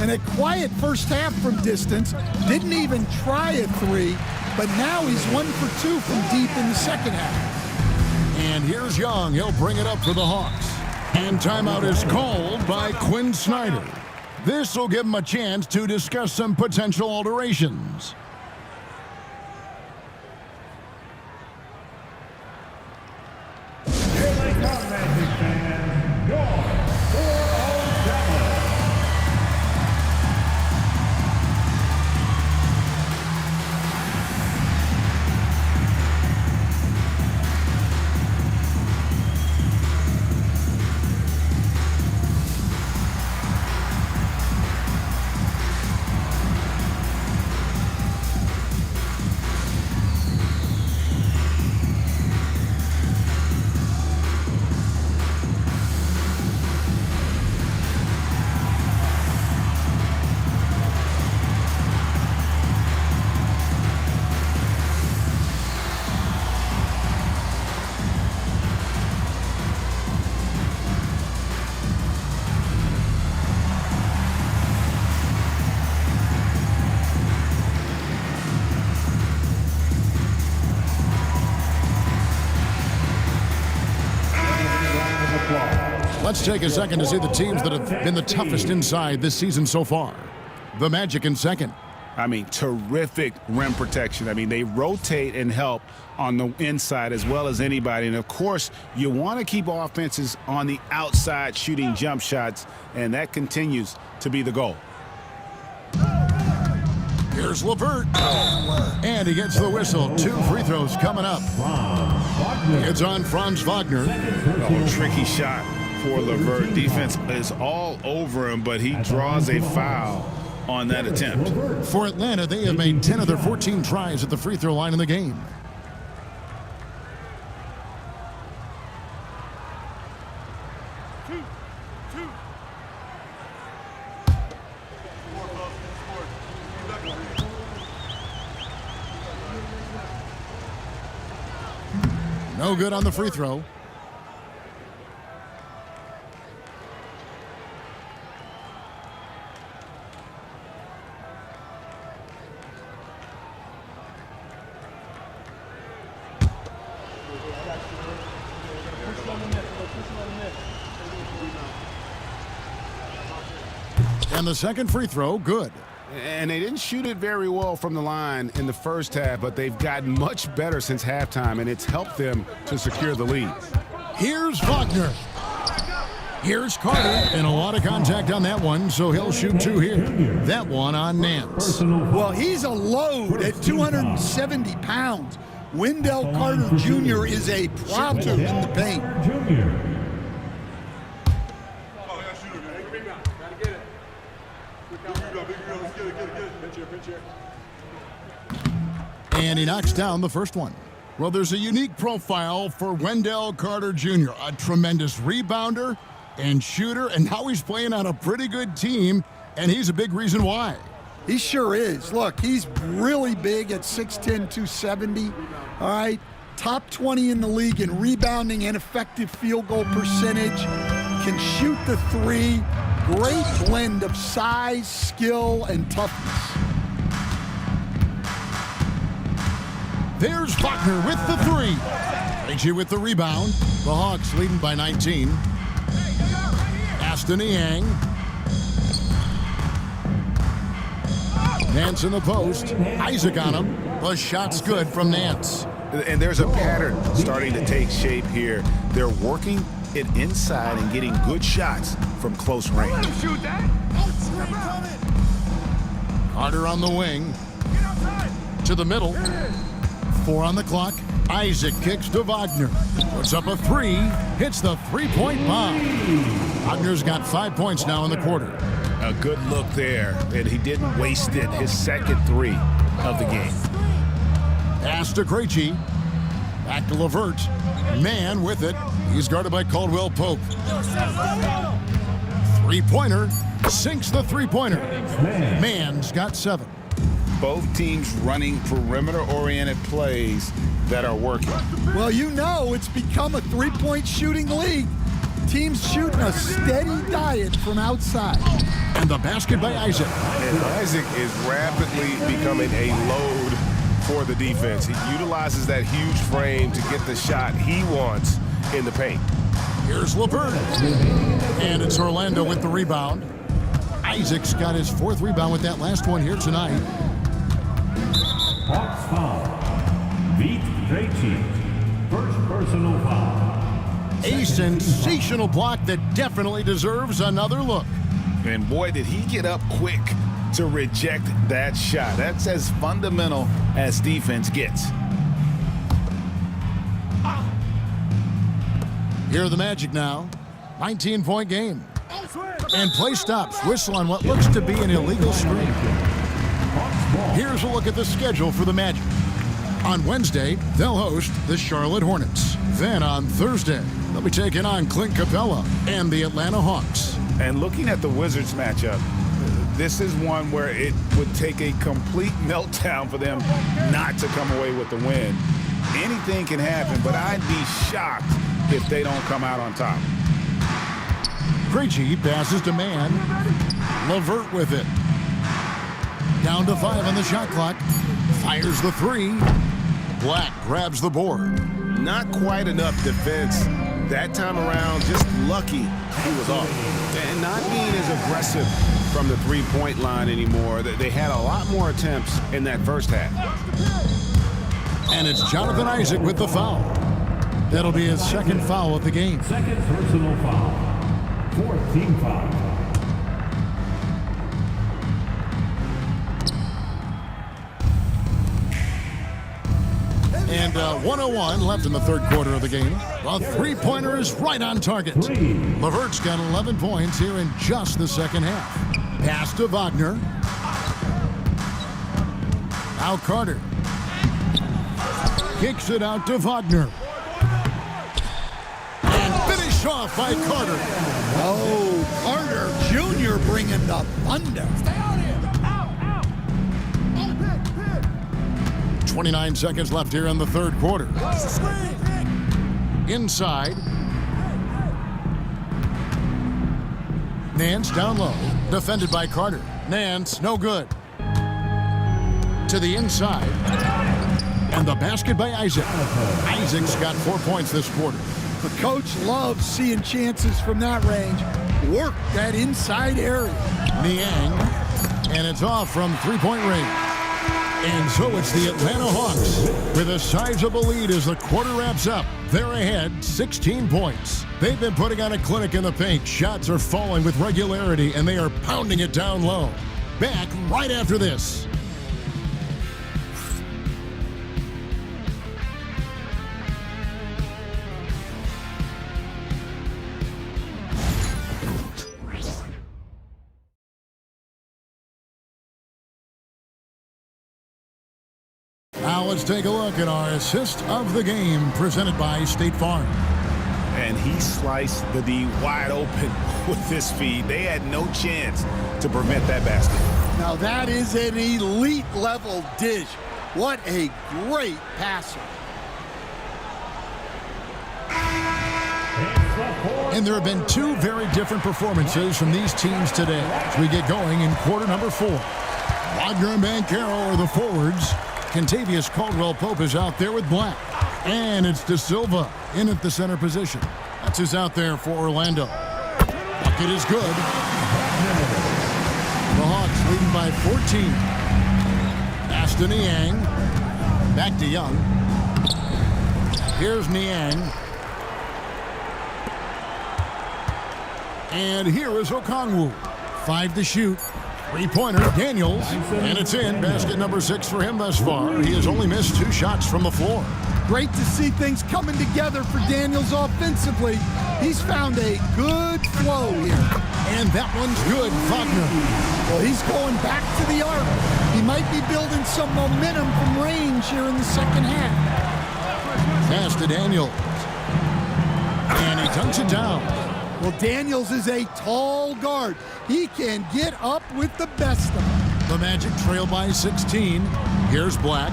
And a quiet first half from distance. Didn't even try a 3, but now he's 1 for 2 from deep in the second half. And here's Young. He'll bring it up for the Hawks. And timeout is called by Quinn Snyder. This will give him a chance to discuss some potential alterations. Let's take a second to see the teams that have been the toughest inside this season so far. The Magic in second. I mean, terrific rim protection. I mean, they rotate and help on the inside as well as anybody. And, of course, you want to keep offenses on the outside shooting jump shots, and that continues to be the goal. Here's LeVert. And he gets the whistle. 2 free throws coming up. It's on Franz Wagner. Oh, tricky shot for LeVert. Defense is all over him, but he draws a foul on that attempt. For Atlanta, they have made 10 of their 14 tries at the free throw line in the game. No good on the free throw. And the second free throw, good. And they didn't shoot it very well from the line in the first half, but they've gotten much better since halftime, and it's helped them to secure the lead. Here's Wagner. Here's Carter. And a lot of contact on that one, so he'll shoot 2 here. That one on Nance. Well, he's a load at 270 pounds. Wendell Carter Jr. is a problem in the paint. And he knocks down the first one. Well, there's a unique profile for Wendell Carter Jr., a tremendous rebounder and shooter, and now he's playing on a pretty good team, and he's a big reason why. He sure is. Look, he's really big at 6'10", 270. All right, top 20 in the league in rebounding and effective field goal percentage. Can shoot the 3. Great blend of size, skill, and toughness. There's Wagner with the 3. Krejci with the rebound. The Hawks leading by 19. Aston Yang. Nance in the post. Isaac on him. The shot's good from Nance. And there's a pattern starting to take shape here. They're working it inside and getting good shots from close range. Carter on the wing. To the middle. 4 on the clock. Isaac kicks to Wagner. Puts up a 3. Hits the 3-point bomb. Wagner's got 5 points now in the quarter. A good look there, and he didn't waste it. His second 3 of the game. Pass to Krejci. Back to LeVert. Man with it. He's guarded by Caldwell Pope. 3-pointer. Sinks the 3-pointer. Man's got 7. Both teams running perimeter-oriented plays that are working. Well, you know it's become a 3-point shooting league. Teams shooting a steady diet from outside. And the basket by Isaac. And Isaac is rapidly becoming a load for the defense. He utilizes that huge frame to get the shot he wants in the paint. Here's LeVert. And it's Orlando with the rebound. Isaac's got his 4th rebound with that last one here tonight. Hawks foul. Beat Krejci. First personal foul. A sensational block that definitely deserves another look. And boy, did he get up quick to reject that shot. That's as fundamental as defense gets. Here are the Magic now. 19-point game. And play stops. Whistle on what looks to be an illegal screen. Here's a look at the schedule for the Magic. On Wednesday, they'll host the Charlotte Hornets. Then on Thursday, they'll be taking on Clint Capella and the Atlanta Hawks. And looking at the Wizards matchup, this is one where it would take a complete meltdown for them not to come away with the win. Anything can happen, but I'd be shocked if they don't come out on top. Krejci passes to Man. LeVert with it. Down to 5 on the shot clock. Fires the 3. Black grabs the board. Not quite enough defense That time around, just lucky he was off. And not being as aggressive from the three-point line anymore. They had a lot more attempts in that first half. And it's Jonathan Isaac with the foul. That'll be his second foul of the game. Second personal foul. Fourth team foul. And 1:01 left in the third quarter of the game. A three-pointer is right on target. Levert's got 11 points here in just the second half. Pass to Wagner. Now Carter. Kicks it out to Wagner. And finished off by Carter. Oh, Carter Jr. bringing the thunder. 29 seconds left here in the third quarter. Inside. Nance down low. Defended by Carter. Nance, no good. To the inside. And the basket by Isaac. Isaac's got 4 points this quarter. The coach loves seeing chances from that range. Work that inside area. Niang. And it's off from three-point range. And so it's the Atlanta Hawks with a sizable lead as the quarter wraps up. They're ahead 16 points. They've been putting on a clinic in the paint. Shots are falling with regularity, and they are pounding it down low. Back right after this. Now let's take a look at our assist of the game presented by State Farm. And he sliced the D wide open with his feed. They had no chance to prevent that basket. Now that is an elite level dish. What a great passer. And there have been two very different performances from these teams today as we get going in quarter number 4. Wagner and Banchero are the forwards. Kentavious Caldwell-Pope is out there with Black. And it's De Silva in at the center position. That's who's out there for Orlando. Bucket is good. The Hawks leading by 14. Pass to Niang. Back to Young. Here's Niang. And here is Okongwu. 5 to shoot. Three-pointer, Daniels, and it's in. Basket number 6 for him thus far. He has only missed 2 shots from the floor. Great to see things coming together for Daniels offensively. He's found a good flow here. And that one's good, Wagner. Well, he's going back to the arc. He might be building some momentum from range here in the second half. Pass to Daniels. And he dunks it down. Well, Daniels is a tall guard. He can get up with the best of them. The Magic trail by 16. Here's Black.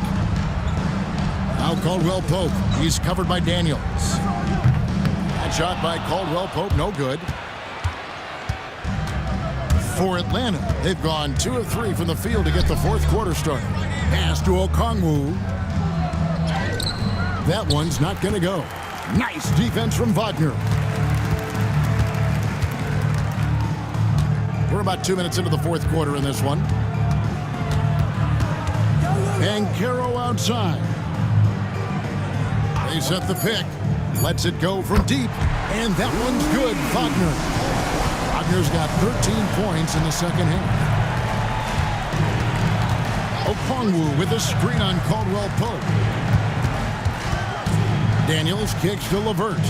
Now Caldwell-Pope. He's covered by Daniels. That shot by Caldwell-Pope, no good. For Atlanta, they've gone 2 of 3 from the field to get the fourth quarter started. Pass to Okongwu. That one's not going to go. Nice defense from Wagner. We're about 2 minutes into the fourth quarter in this one. Banchero outside. They set the pick. Lets it go from deep. And that one's good, Wagner. Wagner's got 13 points in the second half. Okongwu with a screen on Caldwell-Pope. Daniels kicks to Levert.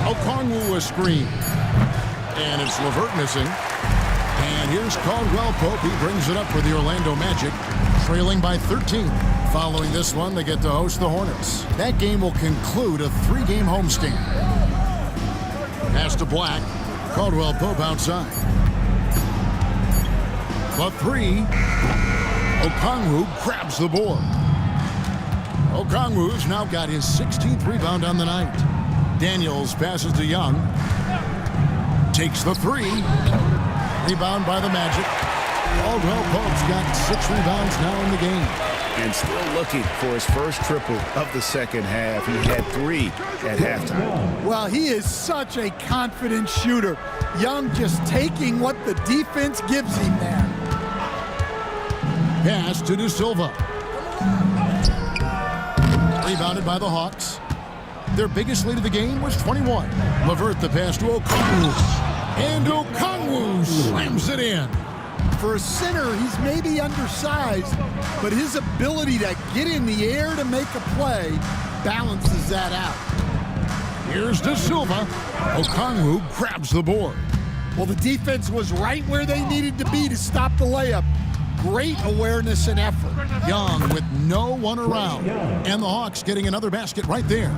Okongwu a screen. And it's Levert missing. And here's Caldwell-Pope. He brings it up for the Orlando Magic, trailing by 13. Following this one, they get to host the Hornets. That game will conclude a 3-game homestand. Pass to Black. Caldwell-Pope outside. The 3. Okongwu grabs the board. Okongwu's now got his 16th rebound on the night. Daniels passes to Young. Takes the 3. Rebound by the Magic. Caldwell Pope's got 6 rebounds now in the game. And still looking for his first triple of the second half. He had 3 at halftime. Well, he is such a confident shooter. Young just taking what the defense gives him there. Pass to De Silva. Rebounded by the Hawks. Their biggest lead of the game was 21. LeVert the pass to Okongwu. And Okongwu slams it in. For a center, he's maybe undersized, but his ability to get in the air to make a play balances that out. Here's De Silva. Okongwu grabs the board. Well, the defense was right where they needed to be to stop the layup. Great awareness and effort. Young with no one around. And the Hawks getting another basket right there.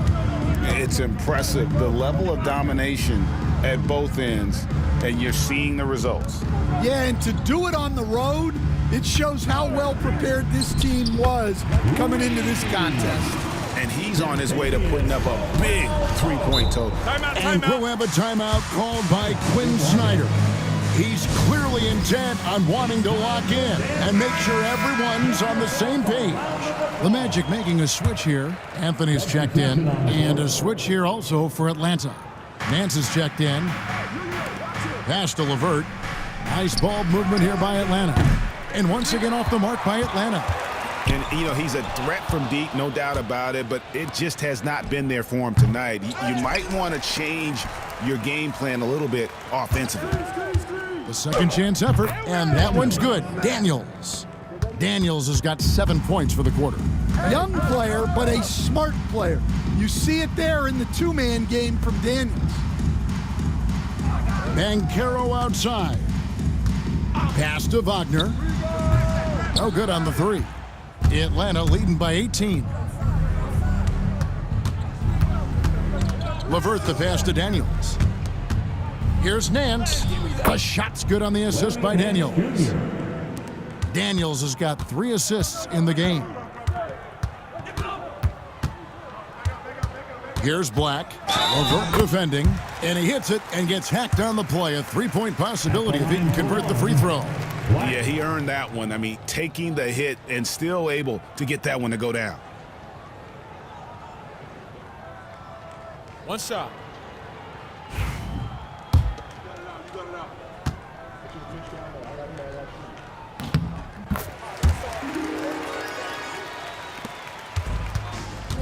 It's impressive, the level of domination at both ends, and you're seeing the results. Yeah, and to do it on the road, it shows how well prepared this team was coming into this contest. And he's on his way to putting up a big three-point total. And we'll have a timeout called by Quinn Snyder. He's clearly intent on wanting to lock in and make sure everyone's on the same page. The Magic making a switch here. Anthony's checked in. And a switch here also for Atlanta. Nance is checked in. Pass to LeVert. Nice ball movement here by Atlanta. And once again off the mark by Atlanta. And, you know, he's a threat from deep, no doubt about it, but it just has not been there for him tonight. You might want to change your game plan a little bit offensively. The second chance effort, and that one's good. Daniels. Daniels has got 7 points for the quarter. Young player, but a smart player. You see it there in the two-man game from Daniels. Banchero outside. Pass to Wagner. No good on the 3. Atlanta leading by 18. LeVert the pass to Daniels. Here's Nance. The shot's good on the assist by Daniels. Daniels has got 3 assists in the game. Here's Black. LeVert defending. And he hits it and gets hacked on the play. A 3-point possibility if he can convert the free throw. Yeah, he earned that one. I mean, taking the hit and still able to get that one to go down. One shot.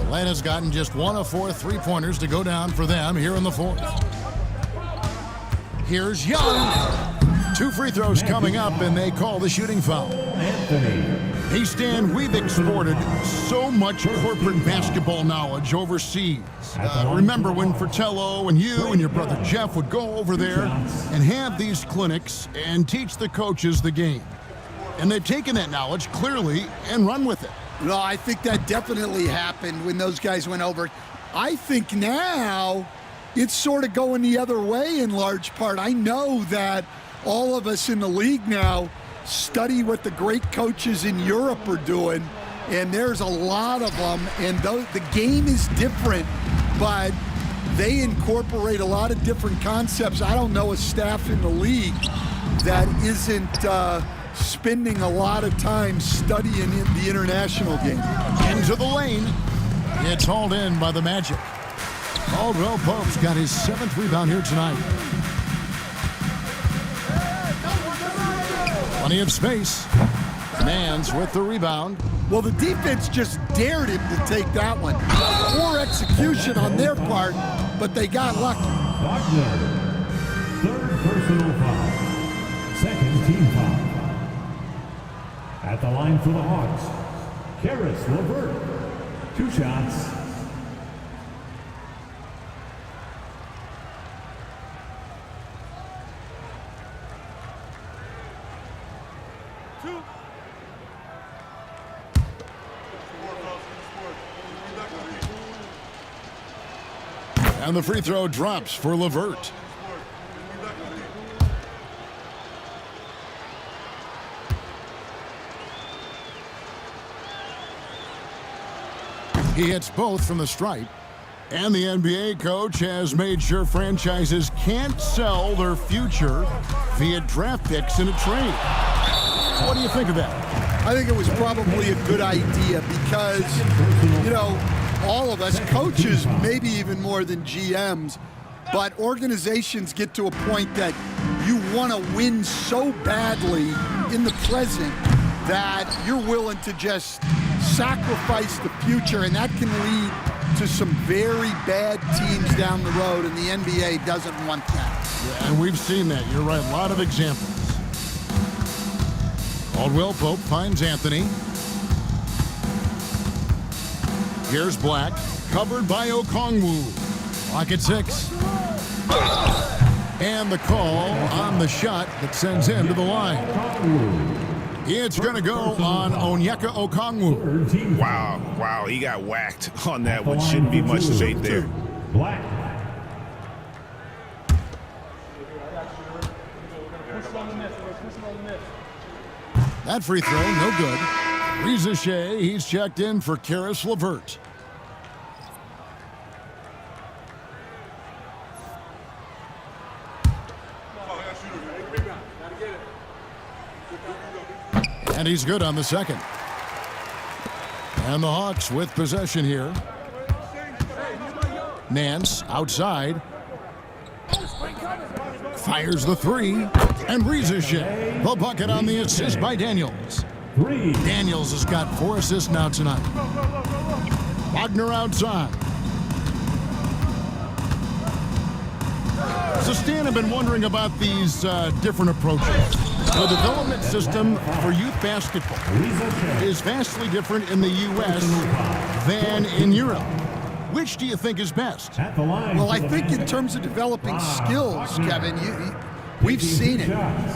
Atlanta's gotten just 1 of 4 3-pointers to go down for them here in the 4th. Here's Young. 2 free throws coming up, and they call the shooting foul. Hey, Stan, we've exported so much corporate basketball knowledge overseas. Remember when Fratello and you and your brother Jeff would go over there and have these clinics and teach the coaches the game? And they've taken that knowledge clearly and run with it. No, I think that definitely happened when those guys went over. I think now it's sort of going the other way in large part. I know that all of us in the league now study what the great coaches in Europe are doing, and there's a lot of them, and the game is different, but they incorporate a lot of different concepts. I don't know a staff in the league that isn't spending a lot of time studying the international game. Into the lane. It's hauled in by the Magic. Caldwell Pope's got his 7th rebound here tonight. Plenty of space. Nance with the rebound. Well, the defense just dared him to take that one. Poor execution on their part, but they got lucky. Wagner, 3rd personal foul. 2nd team foul. At the line for the Hawks, Karis LeVert. 2 shots. And the free throw drops for LeVert. He hits both from the stripe. And the NBA coach has made sure franchises can't sell their future via draft picks in a trade. What do you think of that? I think it was probably a good idea because, you know, all of us, coaches, maybe even more than GMs, but organizations get to a point that you want to win so badly in the present that you're willing to just sacrifice the future, and that can lead to some very bad teams down the road, and the NBA doesn't want that. Yeah, and we've seen that. You're right, a lot of examples. Caldwell Pope finds Anthony. Here's Black, covered by Okongwu. Clock at 6. And the call on the shot that sends him to the line. It's going to go on Onyeka Okongwu. Wow, he got whacked on that one. Shouldn't be much debate there. Black. That free throw, no good. Reza Shea, he's checked in for Karis LeVert. And he's good on the second. And the Hawks with possession here. Nance outside. Fires the three. And Reza Shea, the bucket on the assist by Daniels. Daniels has got 4 assists now tonight. Wagner outside. So Stan, I've been wondering about these different approaches. The development system for youth basketball is vastly different in the U.S. than in Europe. Which do you think is best? Well, I think in terms of developing skills, Kevin, we've seen it.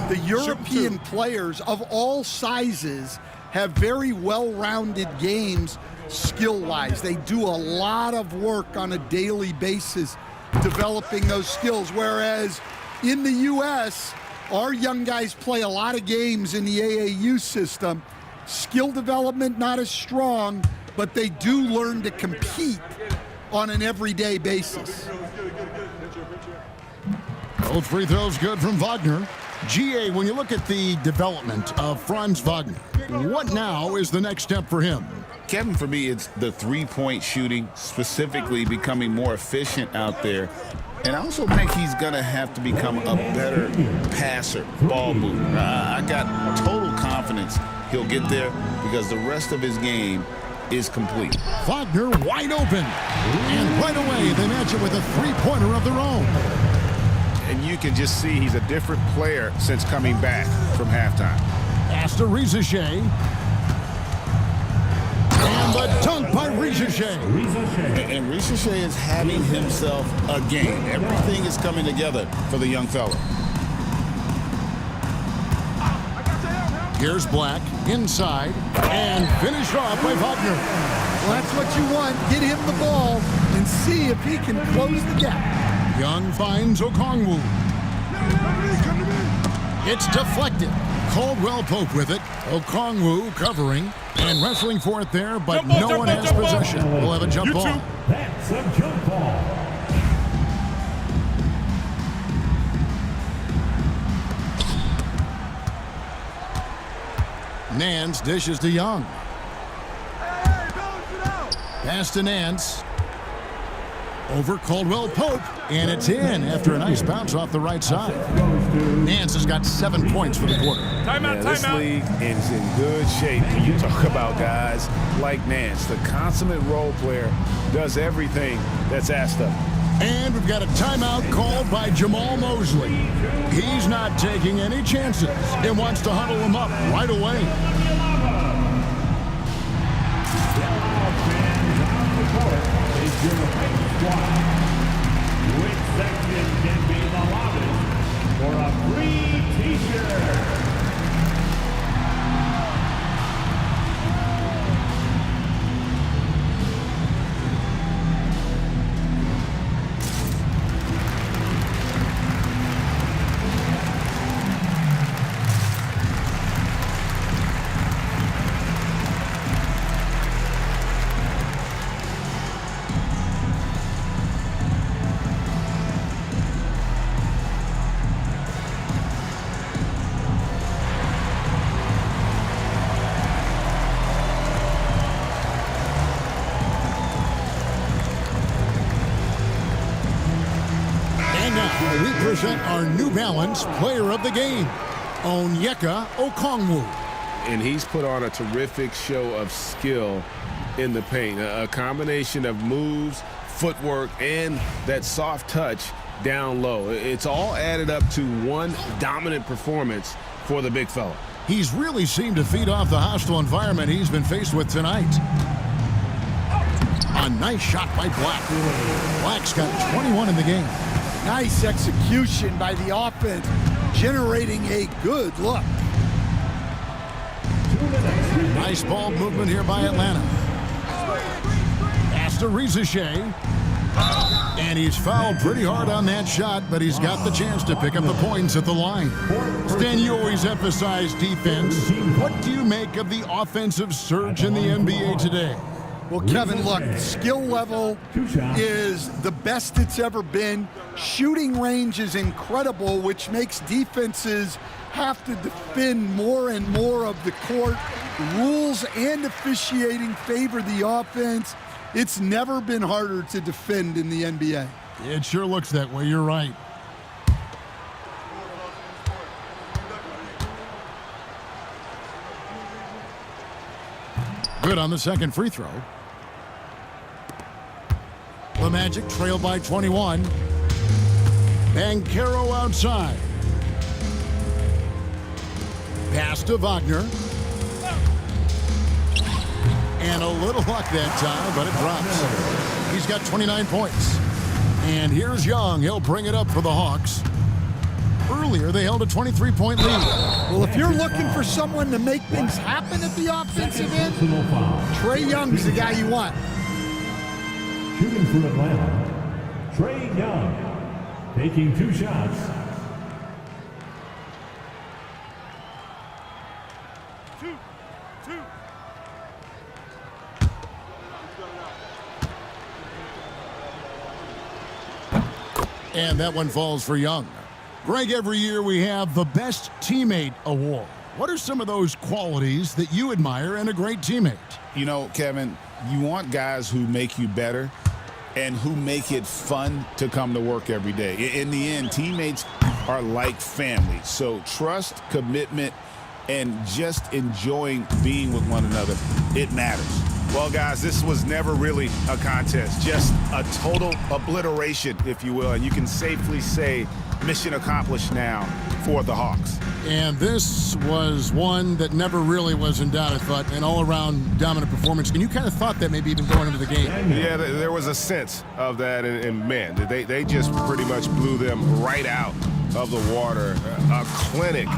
The European players of all sizes have very well-rounded games skill-wise. They do a lot of work on a daily basis developing those skills, whereas in the U.S., our young guys play a lot of games in the AAU system. Skill development not as strong, but they do learn to compete on an everyday basis. Both free throws good from Wagner. GA, when you look at the development of Franz Wagner, what now is the next step for him? Kevin, for me, it's the three-point shooting, specifically becoming more efficient out there. And I also think he's going to have to become a better passer, ball mover. I got total confidence he'll get there because the rest of his game is complete. Wagner wide open. And right away, they match it with a three-pointer of their own. And you can just see he's a different player since coming back from halftime. Pass to Reza Shea. And the dunk by Reza Shea. And Reza Shea is having himself a game. Everything is coming together for the young fella. Here's Black inside and finished off by Wagner. Well, that's what you want. Get him the ball and see if he can close the gap. Young finds Okongwu. It's deflected. Caldwell Pope with it. Okongwu covering and wrestling for it there, but no one has possession. We'll have a jump ball. That's a jump ball. Nance dishes to Young. Pass to Nance. Over Caldwell Pope, and it's in after a nice bounce off the right side. Nance has got 7 points for the quarter. This league is in good shape when you talk about guys like Nance. The consummate role player does everything that's asked of him. And we've got a timeout called by Jamal Mosley. He's not taking any chances and wants to huddle him up right away. Which section can be the loudest for a free t-shirt? present our New Balance Player of the Game, Onyeka Okongwu. And he's put on a terrific show of skill in the paint. A combination of moves, footwork, and that soft touch down low. It's all added up to one dominant performance for the big fella. He's really seemed to feed off the hostile environment he's been faced with tonight. A nice shot by Black. Black's got 21 in the game. Nice execution by the offense, generating a good look. Nice ball movement here by Atlanta. Pass to Rizachet. And he's fouled pretty hard on that shot, but he's got the chance to pick up the points at the line. Stan, you always emphasize defense. What do you make of the offensive surge in the NBA today? Well, Kevin, look, skill level is the best it's ever been. Shooting range is incredible, which makes defenses have to defend more and more of the court. Rules and officiating favor the offense. It's never been harder to defend in the NBA. It sure looks that way. You're right. Good on the second free throw. The Magic trail by 21. Banchero outside. Pass to Wagner. And a little luck that time, but it drops. He's got 29 points. And here's Young. He'll bring it up for the Hawks. Earlier, they held a 23-point lead. Well, if you're looking for someone to make things happen at the offensive end, Trae Young's the guy you want. Shooting for Atlanta, Trae Young, taking 2 shots. And that one falls for Young. Greg, every year we have the Best Teammate Award. What are some of those qualities that you admire in a great teammate? You know, Kevin, you want guys who make you better and who make it fun to come to work every day. In the end, teammates are like family. So trust, commitment, and just enjoying being with one another, it matters. Well, guys, this was never really a contest, just a total obliteration, if you will. And you can safely say mission accomplished now for the Hawks. And this was one that never really was in doubt, I thought, an all-around dominant performance. And you kind of thought that maybe even going into the game. Yeah, there was a sense of that, and man, they just pretty much blew them right out of the water. A clinic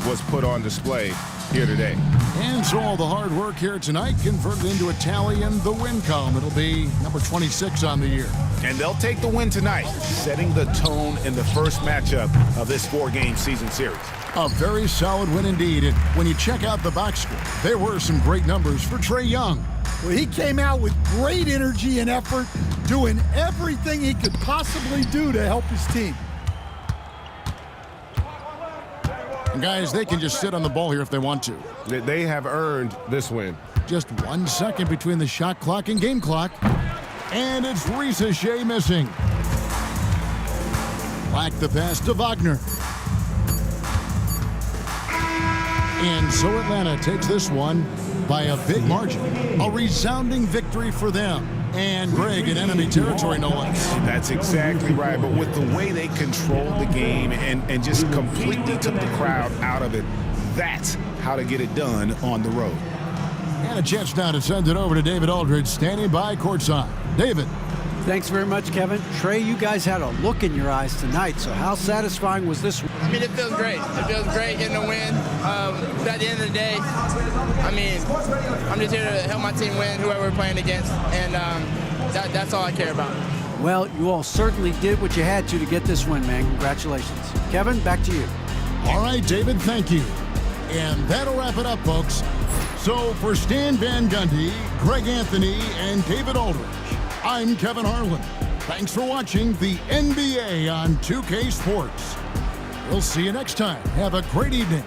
was put on display here today. And so all the hard work here tonight converted into a tally in the win column. It'll be number 26 on the year. And they'll take the win tonight, setting the tone in the first matchup of this 4-game season series. A very solid win indeed. And when you check out the box score, there were some great numbers for Trae Young. Well, he came out with great energy and effort, doing everything he could possibly do to help his team. And guys, they can just sit on the ball here if they want to. They have earned this win. Just 1 second between the shot clock and game clock. And it's Rizachet missing. Black the pass to Wagner. And so Atlanta takes this one by a big margin. A resounding victory for them. And Greg in enemy territory, no less. That's exactly right. But with the way they controlled the game and just completely took the crowd out of it, that's how to get it done on the road. And a chance now to send it over to David Aldridge, standing by courtside. David. Thanks very much, Kevin. Trae, you guys had a look in your eyes tonight, so how satisfying was this one? I mean, it feels great. It feels great getting a win. But at the end of the day, I mean, I'm just here to help my team win, whoever we're playing against, and that's all I care about. Well, you all certainly did what you had to get this win, man. Congratulations. Kevin, back to you. All right, David, thank you. And that'll wrap it up, folks. So for Stan Van Gundy, Greg Anthony, and David Aldridge, I'm Kevin Harlan. Thanks for watching the NBA on 2K Sports. We'll see you next time. Have a great evening.